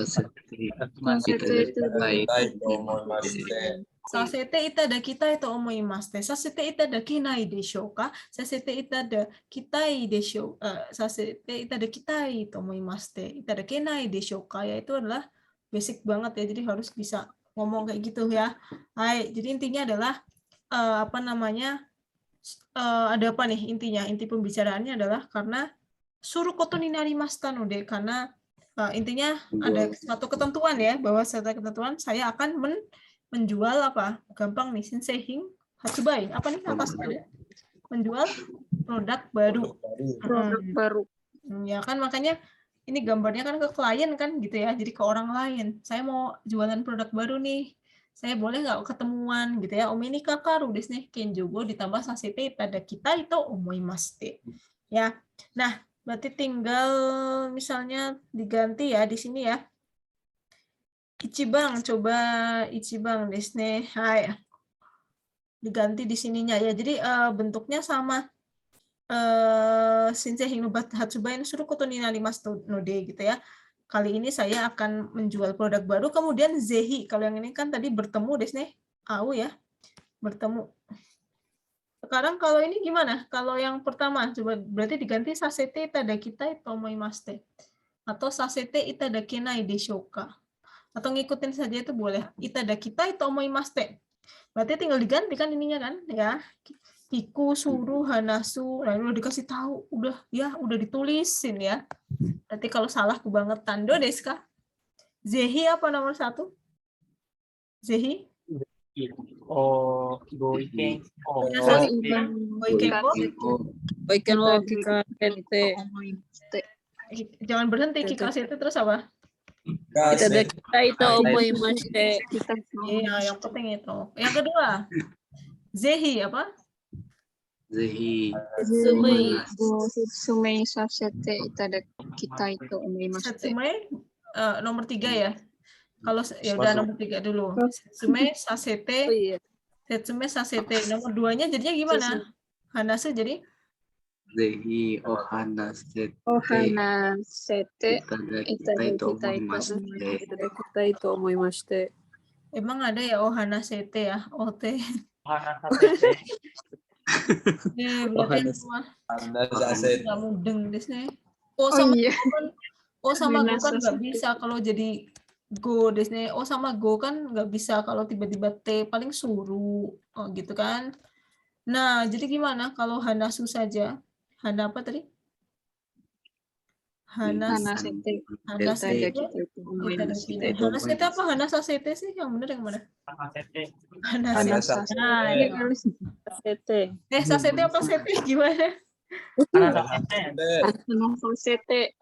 itadakitai to omoimasu. Sasete itadakinai deshou ka? Sasete itadakitai deshou. Sasete itadakitai to omoimasu. Itadakenai deshou ka? Ya itu adalah basic banget ya. Jadi harus bisa ngomong kayak gitu ya. Hai, jadi intinya adalah apa namanya? Ada apa nih intinya? Inti pembicaraannya adalah karena suru koto ni narimashita node, karena intinya ada satu ketentuan ya, bahwa setelah ketentuan saya akan menjual apa? Gampang nih, shinseihin hatsubai. Apa nih atasnya ada? Menjual produk baru. Produk baru. Ya kan, makanya ini gambarnya kan ke klien kan gitu ya, jadi ke orang lain. Saya mau jualan produk baru nih. Saya boleh nggak ketemuan gitu ya. Omeni kakaru desu ne. Kenjugo ditambah sasete tada kita itu omoimaste. Ya. Nah, berarti tinggal misalnya diganti ya di sini ya. Ichibang, coba Ichibang desu ne. Hai. Diganti di sininya ya. Jadi bentuknya sama. Shinsei no Hatsubai no suru koto ni narimasu node gitu ya. Kali ini saya akan menjual produk baru, kemudian zehi. Kalau yang ini kan tadi bertemu desu ne. Au ya. Bertemu. Sekarang kalau ini gimana? Kalau yang pertama coba berarti diganti sasete itadakitai to omoimaste. Atau sasete itadakenai deshouka. Atau ngikutin saja itu boleh. Itadakitai to omoimaste. Berarti tinggal diganti kan ininya kan ya. Kiku, suruh, hanasu, nah ini udah dikasih tahu, udah ditulisin ya. Berarti kalau salah kebangetan, do desu ka? Zehi apa nomor 1? Zehi? Goiken. Goiken wo kikasete. Jangan berhenti kikasete terus apa? Itadakitai to omoimaste. Iya, yang penting itu. Yang kedua, zehi apa? Zehi. Sumei sasete itadakitai to omoimaste. Setsume nomor 3 ya. Kalau ya udah nomor 3 dulu. Setsume sasete. Setsume sasete. Nomor 2-nya jadinya gimana? Hanasu jadi Zehi ohanasete. Ohanasete itadakitai to omoimaste. emang ada ya ohanasete ya, OT. Berarti semua nggak mudeng deh sih. O sama go kan nggak bisa kalau jadi go deh sih. O sama go kan nggak bisa kalau tiba-tiba T, paling suruh gitu kan. Nah jadi gimana kalau hanasu saja? Hana apa tadi? Hanasete apa hanasasete sih? Yang benar yang mana? Hanasasete. Sasete apa sete gimana? Hanasasete.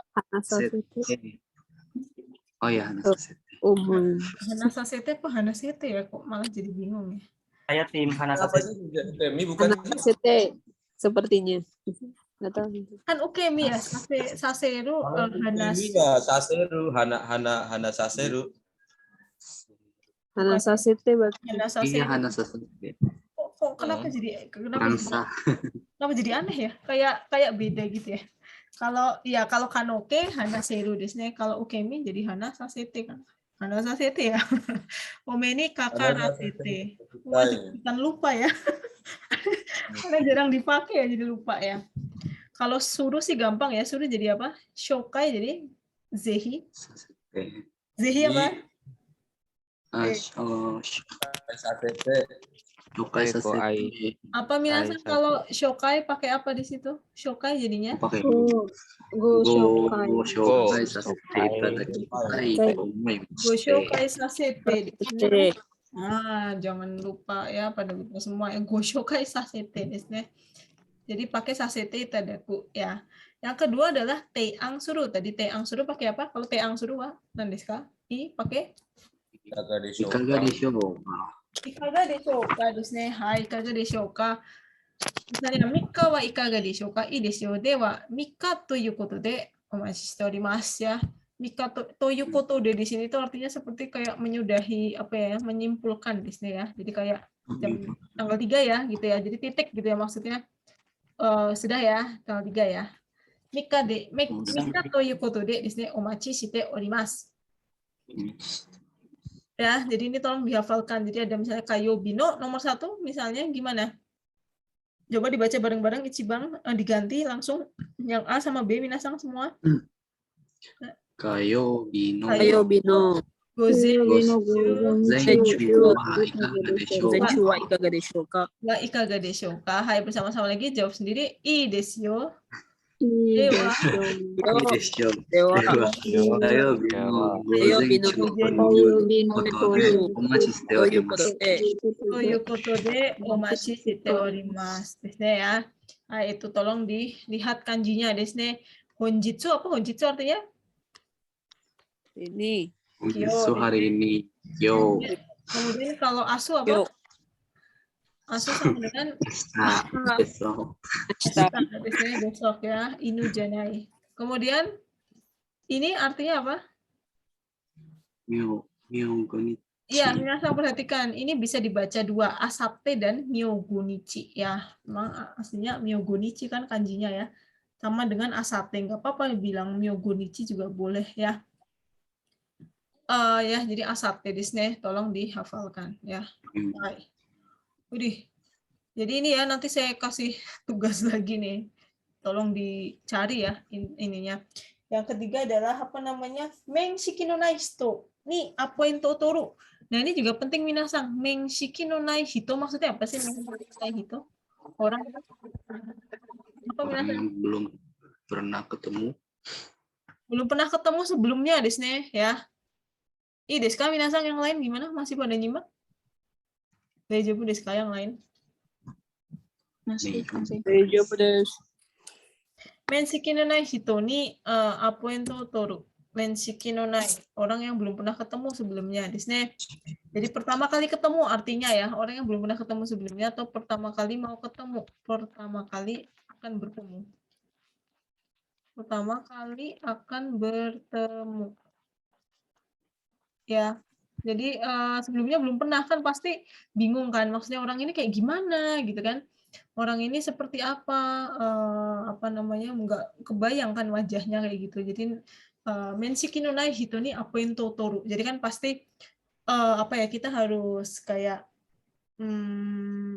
Oh ya, hanasasete. Hanasasete apa hanasete ya? Kok malah jadi bingung ya? Saya tim Hanasasete. Hanasasete sepertinya. Nggak tahu. Kan ukemi ya, saseru, hanasu. Saseru, hana saseru. Hanasasete berarti. Iya, hanasasete. Kok kenapa jadi jadi aneh ya? Kayak beda gitu ya. Kalau kanoke hanaseru desu ne, kalau ukemi jadi hanasasete kan. Hanasasete ya. Omeni kakarasete. Wah, jangan lupa ya. Karena jarang dipakai ya jadi lupa ya. Kalau suruh sih gampang ya, suruh jadi apa? Shokai jadi zehi. Zehi apa? Shokai sasete. Apa minasan kalau shokai pakai apa di situ? Shokai jadinya? Pakai Go shokai sasete itadakitai to omoimaste. Go shokai sasete. Jangan lupa ya, pada lupa semua ya. Go shokai sasete desu ne. Jadi pakai sasete itadaku ya. Yang kedua adalah teang suru. Tadi teang suru pakai apa? Kalau teang suru wa nandesu ka? Pakai Ikaga deshouka. Ikaga deshouka desu ne. Hai, ikaga deshouka. Misalnya Mika wa ikaga deshouka? Ii desu yo. Dewa Mika toいうことでお待ちしておりますya. Mika toいうことでdi sini itu artinya seperti kayak menyudahi apa ya, menyimpulkan desu ne ya. Jadi kayak tanggal 3 ya gitu ya. Jadi titik gitu ya maksudnya. Sudah ya, tanggal 3 ya. Mika toいうことでですね、お待ちしております。Ya, jadi ini tolong dihafalkan. Jadi ada misalnya kayobino nomor 1 misalnya gimana? Coba dibaca bareng-bareng Ichibang, diganti langsung yang A sama B minasang semua. Kayobino. Zenchu wa ikaga deshouka? Wa ikaga deshouka? Hai, bersama-sama lagi jawab sendiri. Ii desu yo. Dewa. Ya. Nah, itu tolong dilihat kanjinya desne. Honjitsu apa honjitsu artinya? Ini. Honjitsu hari ini. Yo. Kemudian kalau asu apa? Asu sama dengan Besok. besok ya. Inu janai. Kemudian ini artinya apa? Myogonichi. Iya, minasan perhatikan. Ini bisa dibaca dua, asapte dan myogonichi ya. Memang aslinya myogonichi kan kanjinya ya. Sama dengan asapte, nggak apa-apa bilang myogonichi juga boleh ya. Ya, jadi asapte disne tolong dihafalkan ya. Baik. Udih. Jadi ini ya nanti saya kasih tugas lagi nih. Tolong dicari ya ininya. Yang ketiga adalah apa namanya? Menshiki no nai hito. Nih, apoin totoru. Nah, ini juga penting minasang. Menshiki no nai hito maksudnya apa sih? Menshiki no nai hito? Orang apa minasang? Yang belum pernah ketemu. Belum pernah ketemu sebelumnya desne ya. Deska minasang yang lain gimana? Masih pada nyimak? Daijoubu desu ka yang lain? Masih. Daijoubu desu. Menshiki no nai hito ni apoin totoru. Menshiki no nai, orang yang belum pernah ketemu sebelumnya. Disne. Jadi pertama kali ketemu artinya ya, orang yang belum pernah ketemu sebelumnya atau pertama kali mau ketemu. Pertama kali akan bertemu. Pertama kali akan bertemu. Ya. Jadi sebelumnya belum pernah kan pasti bingung kan, maksudnya orang ini kayak gimana gitu kan. Orang ini seperti apa namanya, nggak kebayang kan wajahnya kayak gitu. Jadi menshiki no nai hito ni apoin totoru. Jadi kan pasti kita harus kayak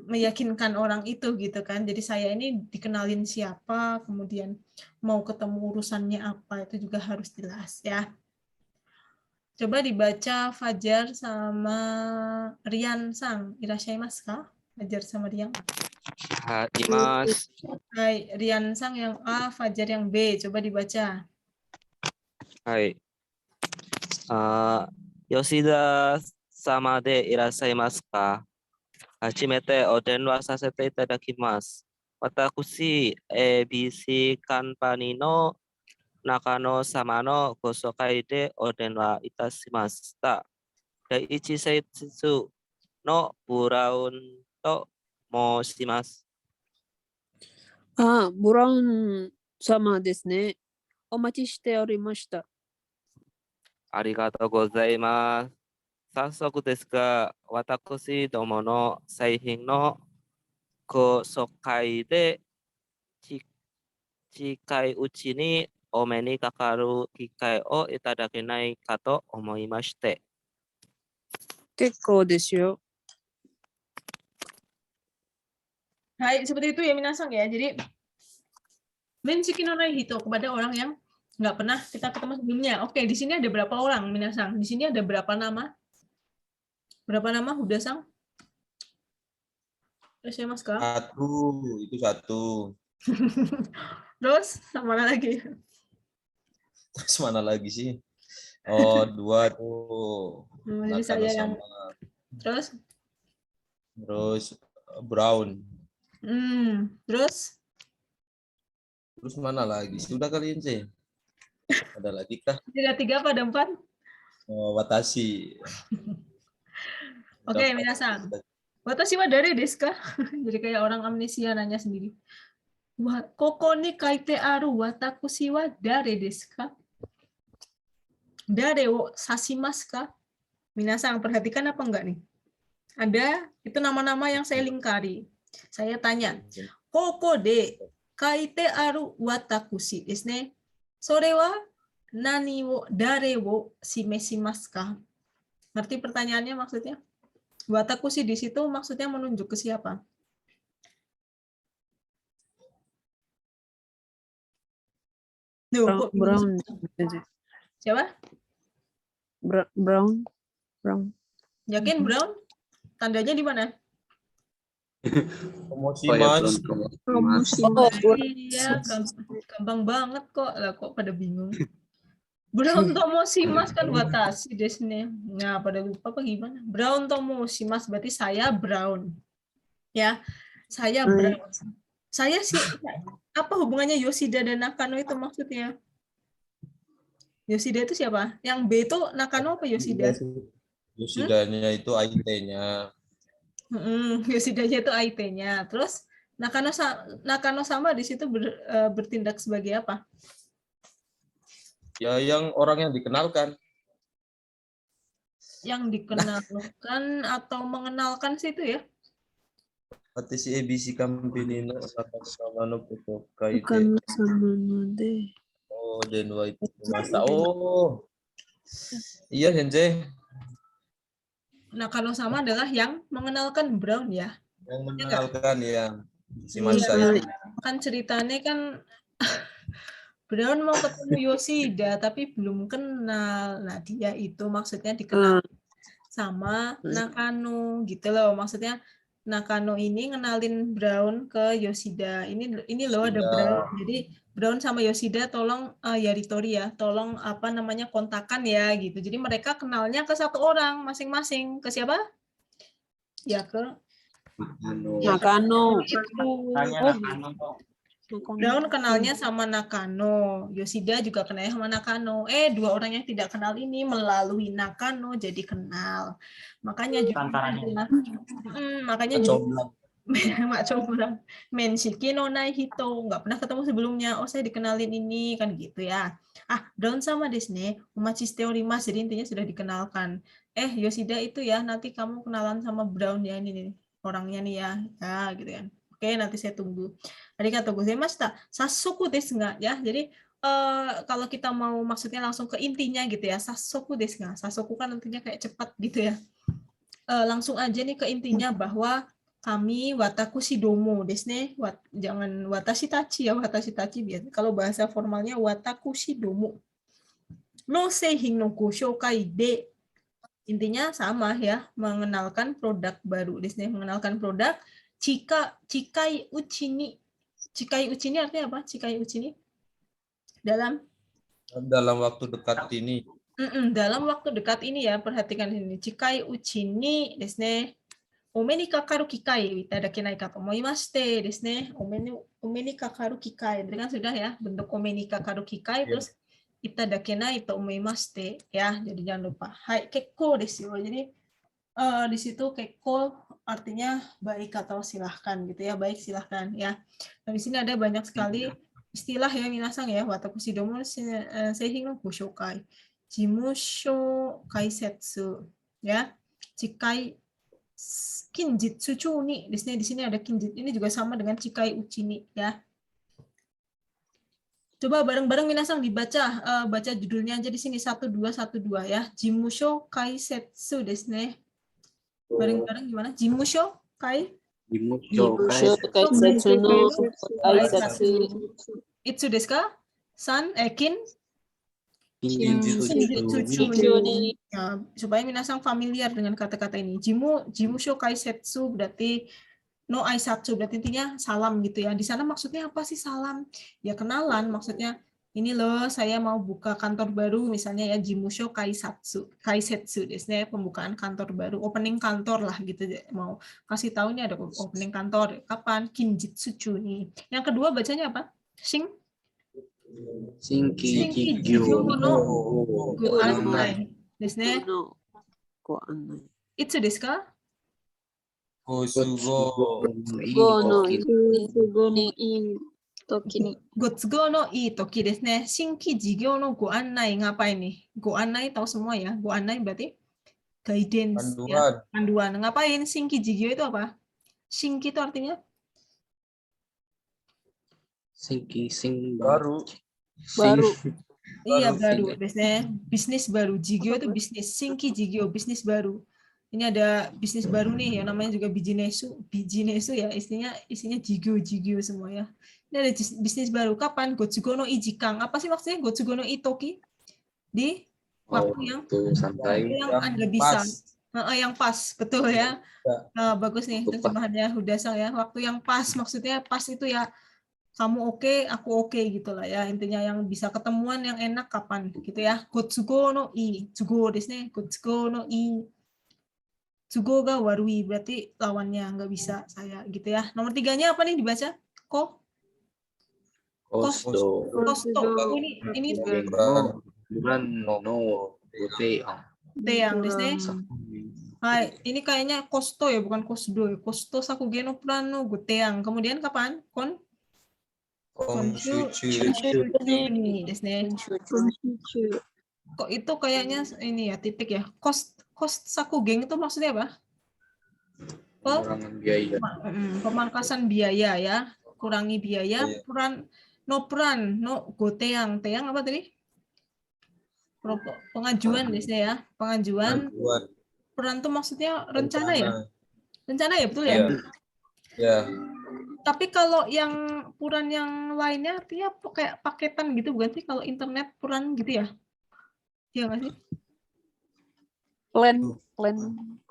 meyakinkan orang itu gitu kan. Jadi saya ini dikenalin siapa, kemudian mau ketemu urusannya apa, itu juga harus jelas ya. Coba dibaca Fajar sama Rian Sang. Irashaimasu ka? Fajar sama Rian. Hai, Rian Sang yang A, Fajar yang B. Coba dibaca. Hai. Yoshida sama de irasaimasu ka? Hajimete o denwa sasete itadakimasu. Watakushi ABC Company no Nakano sama no gosokai de o denwa itashimasu. Daiichi seitsu no Brown to moshimasu. Brown sama desu ne. Omachi shite orimashita. ありがとうございます。早速ですが、私どもの製品のご紹介で近いうちにお目にかかる機会をいただけないかと思いまして。結構ですよ。Hai, seperti itu ya minasang ya. Jadi menshiki no nai hito kepada orang yang nggak pernah kita ketemu sebelumnya. Oke, di sini ada berapa orang minasang? Di sini ada berapa nama? Berapa nama Hudasang? Mas Kak? Itu satu. Terus mana lagi? Terus mana lagi sih? Oh, dua tuh. Jadi saya yang terus Brown. Terus mana lagi? Sudah kalian sih. Ada lagi kah? Tidak 3 apa ada 4? Oh, watashi. Oke, minasang. Watashi wa dare desu ka? Jadi kayak orang amnesia nanya sendiri. Koko ni kaite aru watakushi wa dare desu ka? Dare wo sashimasu ka? Minasang perhatikan apa enggak nih? Ada itu nama-nama yang saya lingkari. Saya tanya, koko de kaite aru watakushi desu ne. Sore wa nani wo dare wo shimeshimasu ka? Ngerti pertanyaannya maksudnya? Watakushi di situ maksudnya menunjuk ke siapa? Brown. Siapa? Brown. Yakin Brown? Tandanya di mana? Moshimasu. Iya, gampang banget kok. Lah kok pada bingung. Brown tomoshimasu kan watashi desu ne. Nah, pada lupa apa gimana? Brown tomoshimasu berarti saya Brown. Ya, saya Brown. Saya sih, apa hubungannya Yoshida dan Nakano itu maksudnya? Yoshida itu siapa? Yang B itu Nakano apa Yoshida? Yoshidanya itu IT-nya. Yoshidanya itu IT-nya. Terus Nakano sama di situ bertindak sebagai apa? Ya, yang orang yang dikenalkan. Yang dikenalkan atau mengenalkan sih itu ya? Watashi ABC company no Nakano no koto kaite. Bukan sama node. Oh, denwa itu masa. Oh. Iya, Sensei. Nakano sama adalah yang mengenalkan Brown ya. Yang mengenalkan ya si Iya, Masa itu. kan ceritanya kan Brown mau ketemu Yoshida tapi belum kenal. Nah, dia itu maksudnya dikenal sama Nakano gitu loh. Maksudnya Nakano ini ngenalin Brown ke Yoshida. Ini loh ada Brown. Jadi Brown sama Yoshida tolong Yaritori ya, tolong apa namanya kontakan ya gitu. Jadi mereka kenalnya ke satu orang masing-masing. Ke siapa? Ya ke Nakano. Brown kenalnya sama Nakano, Yoshida juga kenalnya sama Nakano. Dua orang yang tidak kenal ini melalui Nakano jadi kenal. Makanya juga makanya juga Mak Comblang Menshiki no nai hito, nggak pernah ketemu sebelumnya. Oh, saya dikenalin ini kan gitu ya. Brown sama desu ne, omachi shite orimasu. Jadi intinya sudah dikenalkan. Yoshida itu ya, nanti kamu kenalan sama Brown ya, ini nih orangnya nih ya. Ya gitu kan. Oke, nanti saya tunggu. Arigatou gozaimashita. Sassoku desu ga ya. Jadi kalau kita mau maksudnya langsung ke intinya gitu ya. Sassoku desu ga. Sassoku kan nantinya kayak cepat gitu ya. Langsung aja nih ke intinya bahwa kami watakushi domo desu ne. Jangan watashi tachi ya, watashi tachi biasa. Kalau bahasa formalnya watakushi domo. No seihin no go shoukai de. Intinya sama ya, mengenalkan produk baru desu ne, mengenalkan produk cikai uchi ni. Cikai uchi ni artinya apa? Cikai uchi ni dalam waktu dekat ini. Dalam waktu dekat ini ya, perhatikan ini. Cikai uchi ni desu ne. Ome ni kakaru kikai itadakenai ka to omoimashite desu ne. Ome ni kakaru kikai. Berarti kan sudah ya, bentuk ome ni kakaru kikai terus itadakenai to omoimashite ya. Jadi jangan lupa. Hai kekko desu yo. Jadi di situ kekko artinya baik atau silahkan gitu ya. Baik silahkan ya. Nah, di sini ada banyak sekali istilah ya minasang ya. Watakushi domo seihin no goshoukai. Jimusho kaisetsu ya. Cikai kinjitsu chuni di sini ada kinjit. Ini juga sama dengan cikai uchi ni ya. Coba bareng-bareng minasang dibaca, baca judulnya aja di sini 1212 ya. Jimusho kaisetsu desu ne. Bareng-bareng gimana? Jimusho kaisetsu no kaisetsu. Itsu desu ka? Kin ya, supaya minasang familiar dengan kata-kata ini. Jimusho kaisetsu berarti no aisatsu, berarti intinya salam gitu ya. Di sana maksudnya apa sih salam? Ya kenalan, maksudnya ini loh saya mau buka kantor baru misalnya ya, jimusho kaisetsu desu ne, pembukaan kantor baru, opening kantor lah gitu. Mau kasih tahu ini ada opening kantor. Kapan? Kinjitsu chuni. Yang kedua bacanya apa? Shinki jigyo no go annai desu ne. Itsu desu ka? Gotsugo no ii toki desu ne. Shinki jigyo no go annai, ngapain nih? Go annai tahu semua ya. Go annai berarti guidance ya, panduan. Ngapain? Shinki jigyo itu apa? Shinki itu artinya baru. Iya baru, biasanya bisnis baru. Jigyo itu bisnis, Shinki jigyo bisnis baru. Ini ada bisnis baru nih yang namanya juga bijinesu ya, isinya jigyo semua ya. Ini ada bisnis baru. Kapan? Gotsugo no ijikang. Apa sih maksudnya Gotsugo no itoki? Di waktu yang Anda bisa. Yang pas, betul ya. Nah, bagus nih terjemahannya Hudasang ya. Waktu yang pas, maksudnya pas itu ya kamu oke, aku oke gitu lah ya. Intinya yang bisa ketemuan yang enak kapan gitu ya. Gotsugo no i, tsugo desu ne. Gotsugo no i. Tsugo ga warui berarti lawannya nggak bisa saya gitu ya. Nomor 3-nya apa nih dibaca? Kosto. Kosto. Oh, ini Bulan no goteang. Teang desu ne. Hai, ini kayaknya kosto ya, bukan kosdo ya. Kosto sakuge no puran no goteang. Kemudian kapan? Konshu ni desu ne. Kok itu kayaknya ini ya, titik ya. Cost sakugeng itu maksudnya apa? Pengurangan biaya. Pemangkasan biaya ya, kurangi biaya. Puran no goteang. Teang apa tadi? Pengajuan biasanya ya, pengajuan. Peran tuh maksudnya rencana ya? Rencana ya, betul ya? Ya. Tapi kalau yang puran yang lainnya artinya kayak paketan gitu bukan sih? Kalau internet puran gitu ya? Iya nggak sih? Plan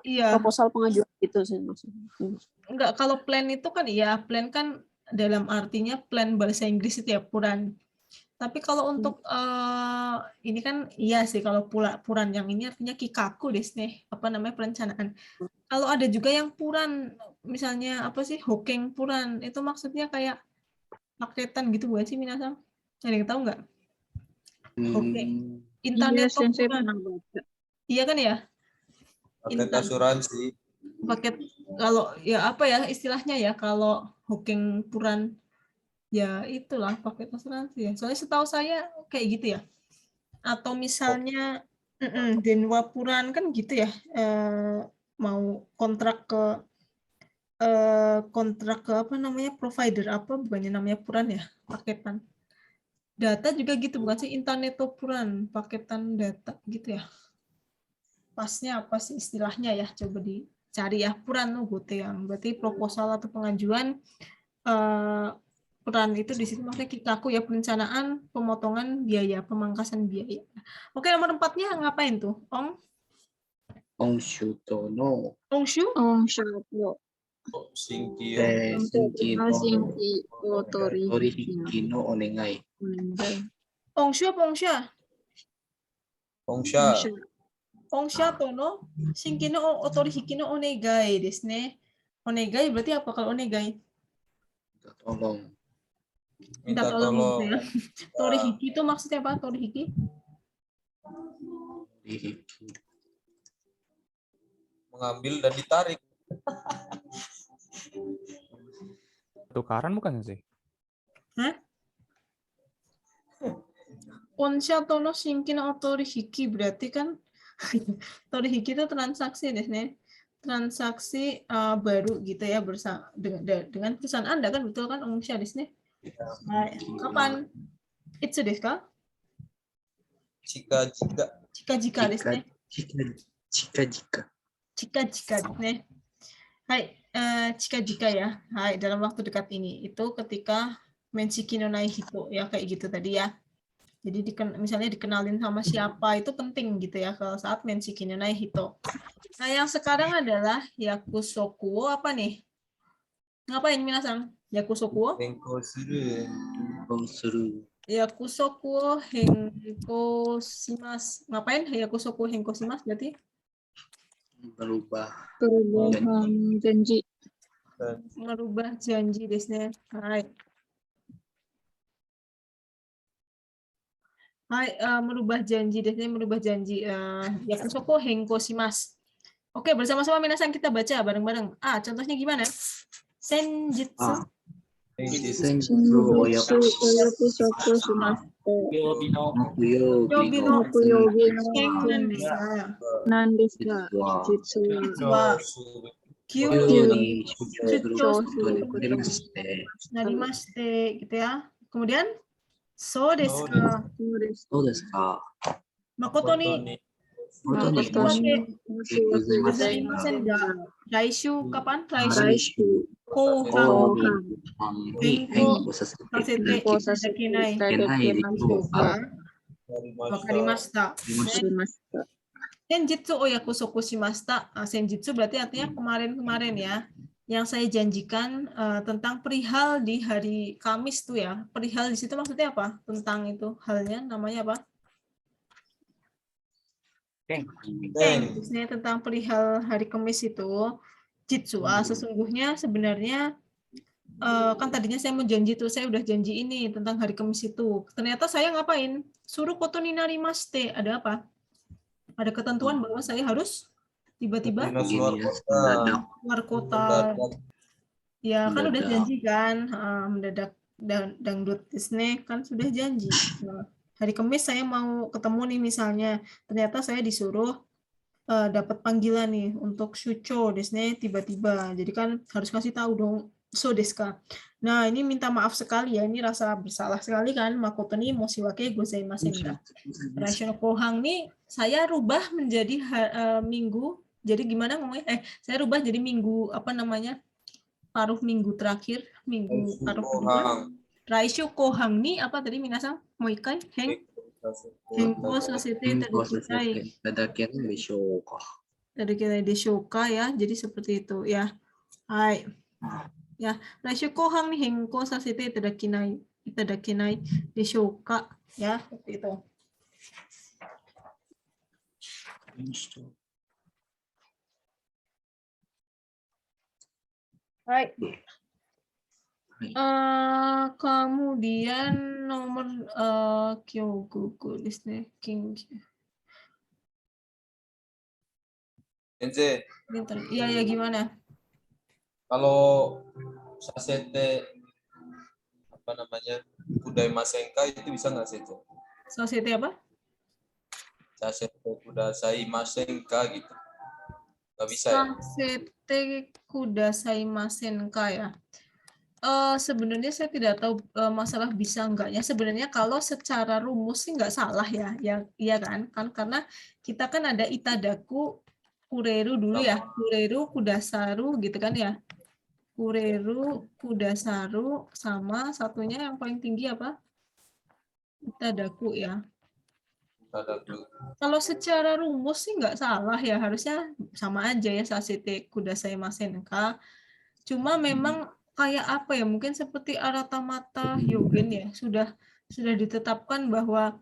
Iya. proposal pengajuan gitu sih maksudnya. Enggak, kalau plan itu kan iya, plan kan dalam artinya plan bahasa Inggris itu ya, puran. Tapi kalau untuk ini kan iya sih, kalau puran yang ini artinya kikaku desu ne, apa namanya, perencanaan. Kalau ada juga yang puran, misalnya apa sih, hokeng puran, itu maksudnya kayak paketan gitu bukan sih minasan? Ada yang tahu nggak? Hokeng. Internet puran. Iya kan ya? Paket asuransi. Paket, kalau ya apa ya istilahnya ya, kalau hokeng puran ya itulah paket asuransi ya. Soalnya setahu saya kayak gitu ya. Atau misalnya denwa puran kan gitu ya. Mau kontrak ke apa namanya, provider apa, bukannya namanya puran ya, paketan. Data juga gitu bukan sih, internet puran, paketan data gitu ya. Pasnya apa sih istilahnya ya, coba dicari ya. Puran yang berarti proposal atau pengajuan. Peran itu di situ maksudnya kikaku ya, perencanaan, pemotongan biaya, pemangkasan biaya. Oke, nomor 4-nya ngapain tuh, Ong? Ongshu no. Ongshu? Ongshu Shinki Torihiki no onegai. Ongshu apa ongsha? Ongsha. Ongsha no shinki no otorihiki no onegai desu ne. Onegai berarti apa kalau onegai? Tolong. Minta tolong gitu ya. Torihiki itu maksudnya apa? Torihiki? Mengambil dan ditarik. Tukaran bukan sih? Hah? Onsha no shinki no torihiki berarti kan torihiki itu transaksi desu ne. Transaksi baru gitu ya, bersama dengan perusahaan Anda kan, betul kan Ongsha desu ne? Nah, kapan? Itsu desu ka? Jika. Jika desu ne. Jika. Desu ne. Hai, jika ya. Hai, dalam waktu dekat ini. Itu ketika menshiki no nai hito ya, kayak gitu tadi ya. Jadi misalnya dikenalin sama siapa itu penting gitu ya, kalau saat menshiki no nai hito. Nah, yang sekarang adalah yakusoku apa nih? Ngapain minasan? Yakusoku? Yakusoku henko shimasu. Ngapain yakusoku henko shimasu berarti? Perubahan janji. Merubah janji desu ne. Hai. Hai, merubah janji desu ne, merubah janji. Yakusoku henko shimasu. Oke, bersama-sama minasan kita baca bareng-bareng. Contohnya gimana? Senjutsu. Narimashite gitu ya. Kemudian so desu ka. Makoto ni gozaimasen ga. Laishu kapan? Laishu. Kouhan. Henko sasete itadakenai. Wakarimashita. Senjutsu o yakusoku shimashita. Senjutsu berarti artinya kemarin-kemarin ya. Yang saya janjikan tentang perihal di hari Kamis tuh ya. Perihal di situ maksudnya apa? Tentang itu halnya namanya apa? Tentang perihal hari Kamis itu. Jitsu sesungguhnya sebenarnya kan tadinya saya mau janji tuh, saya udah janji ini tentang hari Kamis itu. Ternyata saya ngapain? Suruh koto ni narimaste. Ada apa? Ada ketentuan bahwa saya harus tiba-tiba Dinas luar kota. keluar kota. Mendadak. Ya kan udah Mendadak. janji kan, mendadak dangdut Disney kan sudah janji. Nah, hari Kamis saya mau ketemu nih misalnya, ternyata saya disuruh dapat panggilan nih untuk shucho Disney tiba-tiba. Jadi kan harus kasih tahu dong, so deska. Nah, ini minta maaf sekali ya, ini rasa bersalah sekali kan, makoto ni moshiwake gozaimasen ga. Rational Kohang nih saya rubah menjadi minggu. Jadi gimana ngomongnya? Saya rubah jadi minggu apa namanya? Paruh minggu terakhir, minggu paruh kedua. Raishu Kohang nih apa tadi minasan? Moikai Hengko Sosete Tadakitai. Tadakitai Deshoka ya. Jadi seperti itu ya. Hai. Ya, Raishu Kohang nih Hengko Sosete Tadakinai Deshoka ya, seperti itu. Hai. Kemudian nomor Kyogoku Disney King. Sensei, Iya ya gimana? kalau sasete apa namanya kudai masenka itu bisa nggak sih itu? Sosete apa? Sasete kudasai masenka gitu. Nggak bisa ya? Sasete kudasai masenka ya. Sebenarnya saya tidak tahu masalah bisa enggaknya. Sebenarnya kalau secara rumus sih nggak salah ya, iya kan? Karena kita kan ada itadaku, kureru dulu ya, kureru, kudasaru gitu kan ya. Kureru, kudasaru, sama satunya yang paling tinggi apa? Itadaku ya. Itadaku. Kalau secara rumus sih nggak salah ya, harusnya sama aja ya sasete kudasai masenka. Cuma memang kayak apa ya, mungkin seperti Aratamata Yogen ya, sudah ditetapkan bahwa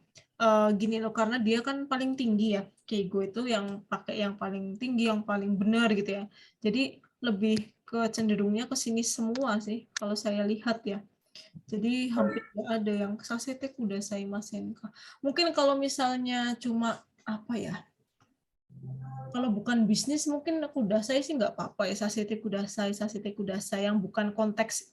gini loh, karena dia kan paling tinggi ya, Keigo itu yang pakai yang paling tinggi, yang paling benar gitu ya. Jadi lebih cenderungnya ke sini semua sih kalau saya lihat ya. Jadi hampir nggak ada yang sasete kudasai masenka. Mungkin kalau misalnya cuma apa ya, kalau bukan bisnis mungkin kudasai sih nggak apa-apa ya, sasete kudasai yang bukan konteks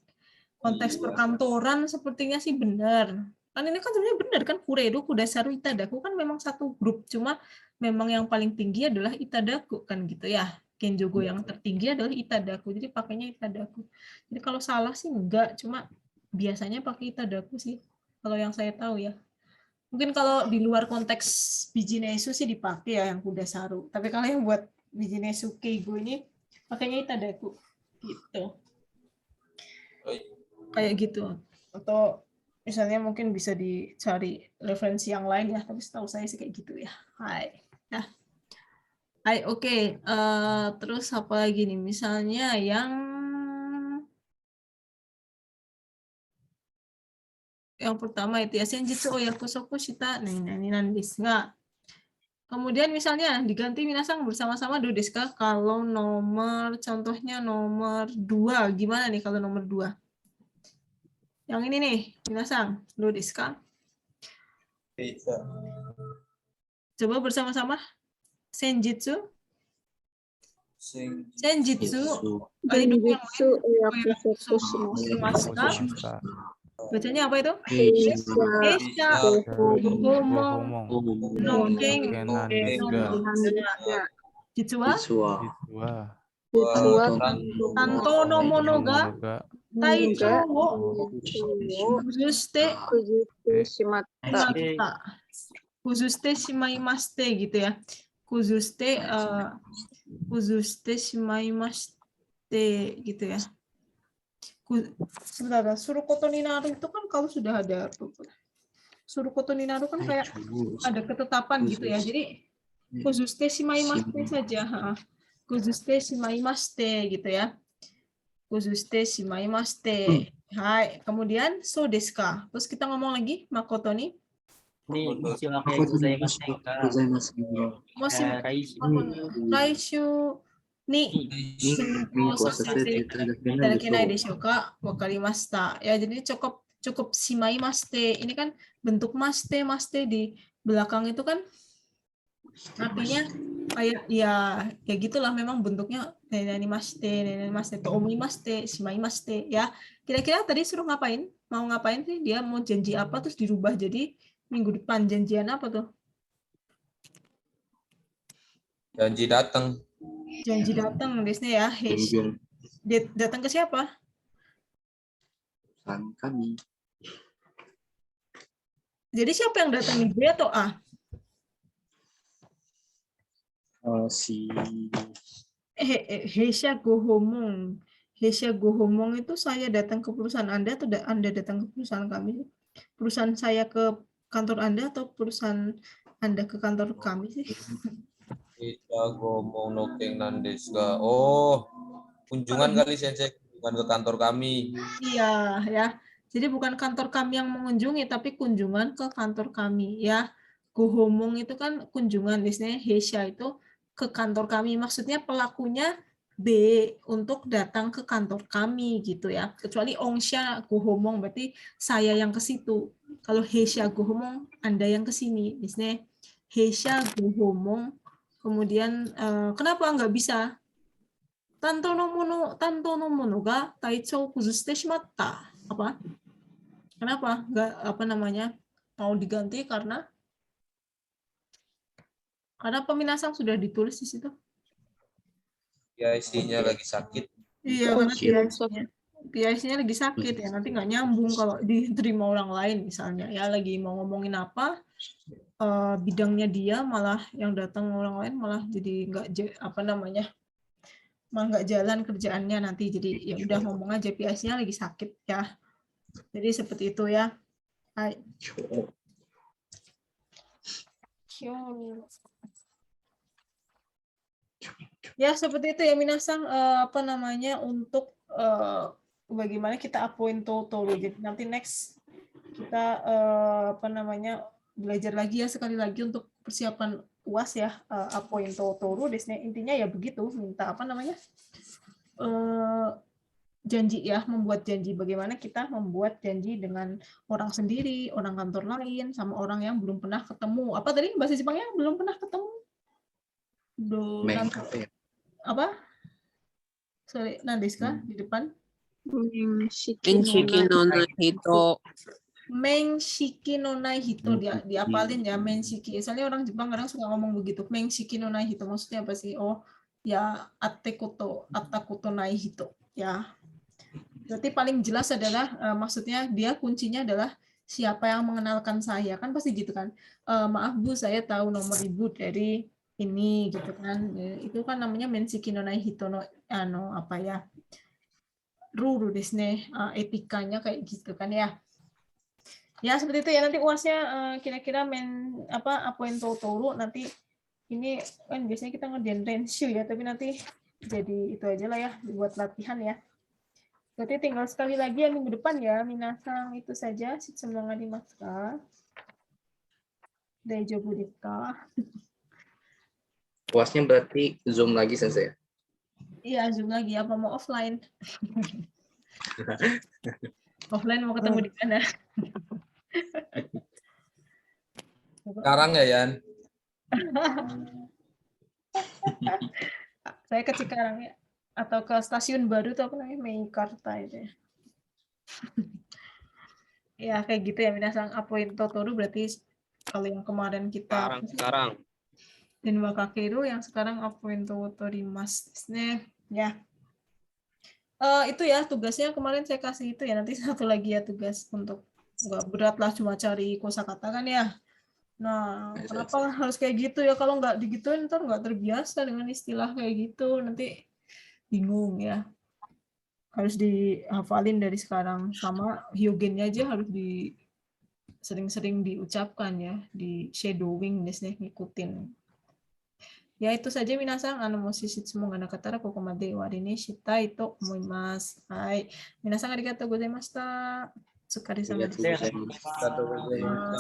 perkantoran sepertinya sih benar. Kan ini kan sebenarnya benar kan, kureru, kudasaru, itadaku kan memang satu grup, cuma memang yang paling tinggi adalah itadaku kan gitu ya. Genjogo yang tertinggi adalah itadaku, jadi pakainya itadaku. Jadi kalau salah sih enggak, cuma biasanya pakai itadaku sih kalau yang saya tahu ya. Mungkin kalau di luar konteks bijinesu sih dipakai ya yang kudasaru. Tapi kalau yang buat bijinesu keigo ini pakainya itadaku gitu. Kayak gitu. Atau misalnya mungkin bisa dicari referensi yang lain ya, tapi setahu saya sih kayak gitu ya. Hai. Nah. Hai, oke. Terus apa lagi nih? Misalnya yang pertama itu ya, senjutsu oyakusoku shita nani desu ga. Kemudian misalnya diganti minasang bersama-sama do desu ka. Kalau contohnya nomor 2, gimana nih kalau nomor 2? Yang ini nih, minasang do desu ka. Bisa. Coba bersama-sama. Senjutsu. Senjutsu oyakusoku shimasu ka. Bacanya apa itu? Esha Homon Nongken Jitsuwa Tanto no mono ga Taichou wo kuzuste shimaimashite gitu ya. Kuzuste shimaimashite gitu ya. Sebentar, suruh koto ni naru itu kan kalau sudah ada suruh koto ni naru kan kayak ada ketetapan gitu ya. Jadi kuzuste shimaimashite saja. Kuzuste shimaimashite gitu ya. Kuzuste shimaimashite. Hai, kemudian so desu ka. Terus kita ngomong lagi makoto ni. Raishu Ni Miko sasete itadakenai itadakenai desu. desho ka? Wakarimashita. Ya, jadi cukup shimaimashite. Ini kan bentuk maste di belakang itu kan artinya kayak ya gitulah, memang bentuknya nenenimaste, toumimaste, shimaimashite ya. Kira-kira tadi suruh ngapain? Mau ngapain sih? Dia mau janji apa terus dirubah jadi minggu depan janjian apa tuh? Janji datang. Janji datang biasanya ya. Dia datang ke siapa? Perusahaan kami. Jadi siapa yang datang nih? B atau A? Si Heisha Gohomong. Heisha Gohomong itu saya datang ke perusahaan Anda atau Anda datang ke perusahaan kami? Perusahaan saya ke kantor Anda atau perusahaan Anda ke kantor kami sih? Kita ngomong nokeng nandes ga. Oh, kunjungan kali Sensei, bukan ke kantor kami. Iya, ya. Jadi bukan kantor kami yang mengunjungi, tapi kunjungan ke kantor kami, ya. Gohomong itu kan kunjungan, biasanya Heisha itu ke kantor kami. Maksudnya pelakunya B untuk datang ke kantor kami, gitu ya. Kecuali Ongsha Gohomong, berarti saya yang ke situ. Kalau Heisha Gohomong, Anda yang ke sini. Biasanya Heisha Gohomong, kemudian kenapa nggak bisa? Tanto no mono ga taichou kuzushite shimatta. Apa? Kenapa nggak mau diganti karena peminasang sudah ditulis di situ. Ya istrinya lagi sakit. Iya, karena PIC-nya lagi sakit ya, nanti nggak nyambung kalau diterima orang lain misalnya ya, lagi mau ngomongin apa bidangnya dia malah yang datang orang lain malah jadi malah nggak jalan kerjaannya nanti, jadi ya udah ngomong aja PIC-nya lagi sakit ya. Jadi seperti itu ya. Hai. Ya seperti itu ya minasang, untuk bagaimana kita appoint total. Jadi nanti next kita belajar lagi ya, sekali lagi untuk persiapan UAS ya, appoint total. Intinya ya begitu, minta janji ya, membuat janji. Bagaimana kita membuat janji dengan orang sendiri, orang kantor lain, sama orang yang belum pernah ketemu. Apa tadi bahasa Jepangnya belum pernah ketemu? Apa? Sorry, Nandeska di depan. Menshiki no nai hito. Menshiki no nai hito, diapalin ya, menshiki. Soalnya orang Jepang kadang suka ngomong begitu. Menshiki no nai hito maksudnya apa sih? Oh, ya attakuto nai hito. Ya. Berarti paling jelas adalah maksudnya dia kuncinya adalah siapa yang mengenalkan saya, kan pasti gitu kan. Maaf Bu, saya tahu nomor Ibu dari ini gitu kan. Itu kan namanya menshiki no nai hito no ruru desu ne, etikanya kayak gitu kan ya. Ya seperti itu ya, nanti UAS-nya kira-kira appoint total nanti ini kan biasanya kita ngerjain renshu ya, tapi nanti jadi itu aja lah ya buat latihan ya. Berarti tinggal sekali lagi ya minggu depan ya, minasang itu saja. Shitsumonga arimasu ka? Daijoubu desu ka? UAS-nya berarti Zoom lagi Sensei. Iya, Zoom lagi. Apa mau offline? Offline mau ketemu di mana? Sekarang ya, Yan? Saya ke Cikarang ya. Atau ke stasiun baru tuh apa namanya? Meikarta itu ya. Ya, kayak gitu ya. Minasang appoint totoru berarti kalau yang kemarin kita... Sekarang. Dan Wakakeru yang sekarang appoint totorimasu desu. Ya. Itu ya tugasnya kemarin saya kasih itu ya, nanti satu lagi ya tugas untuk nggak berat lah, cuma cari kosakata kan ya. Nah, kenapa harus kayak gitu ya, kalau nggak digituin ntar nggak terbiasa dengan istilah kayak gitu, nanti bingung ya. Harus dihafalin dari sekarang, sama hyogennya aja harus sering-sering diucapkan ya, di shadowing ngikutin. Ya itu saja minasang, shitsumo ga nakatara koko made owari ni shitai to omoimasu. Hai. Minasang arigatou gozaimashita. Otsukare sama desu.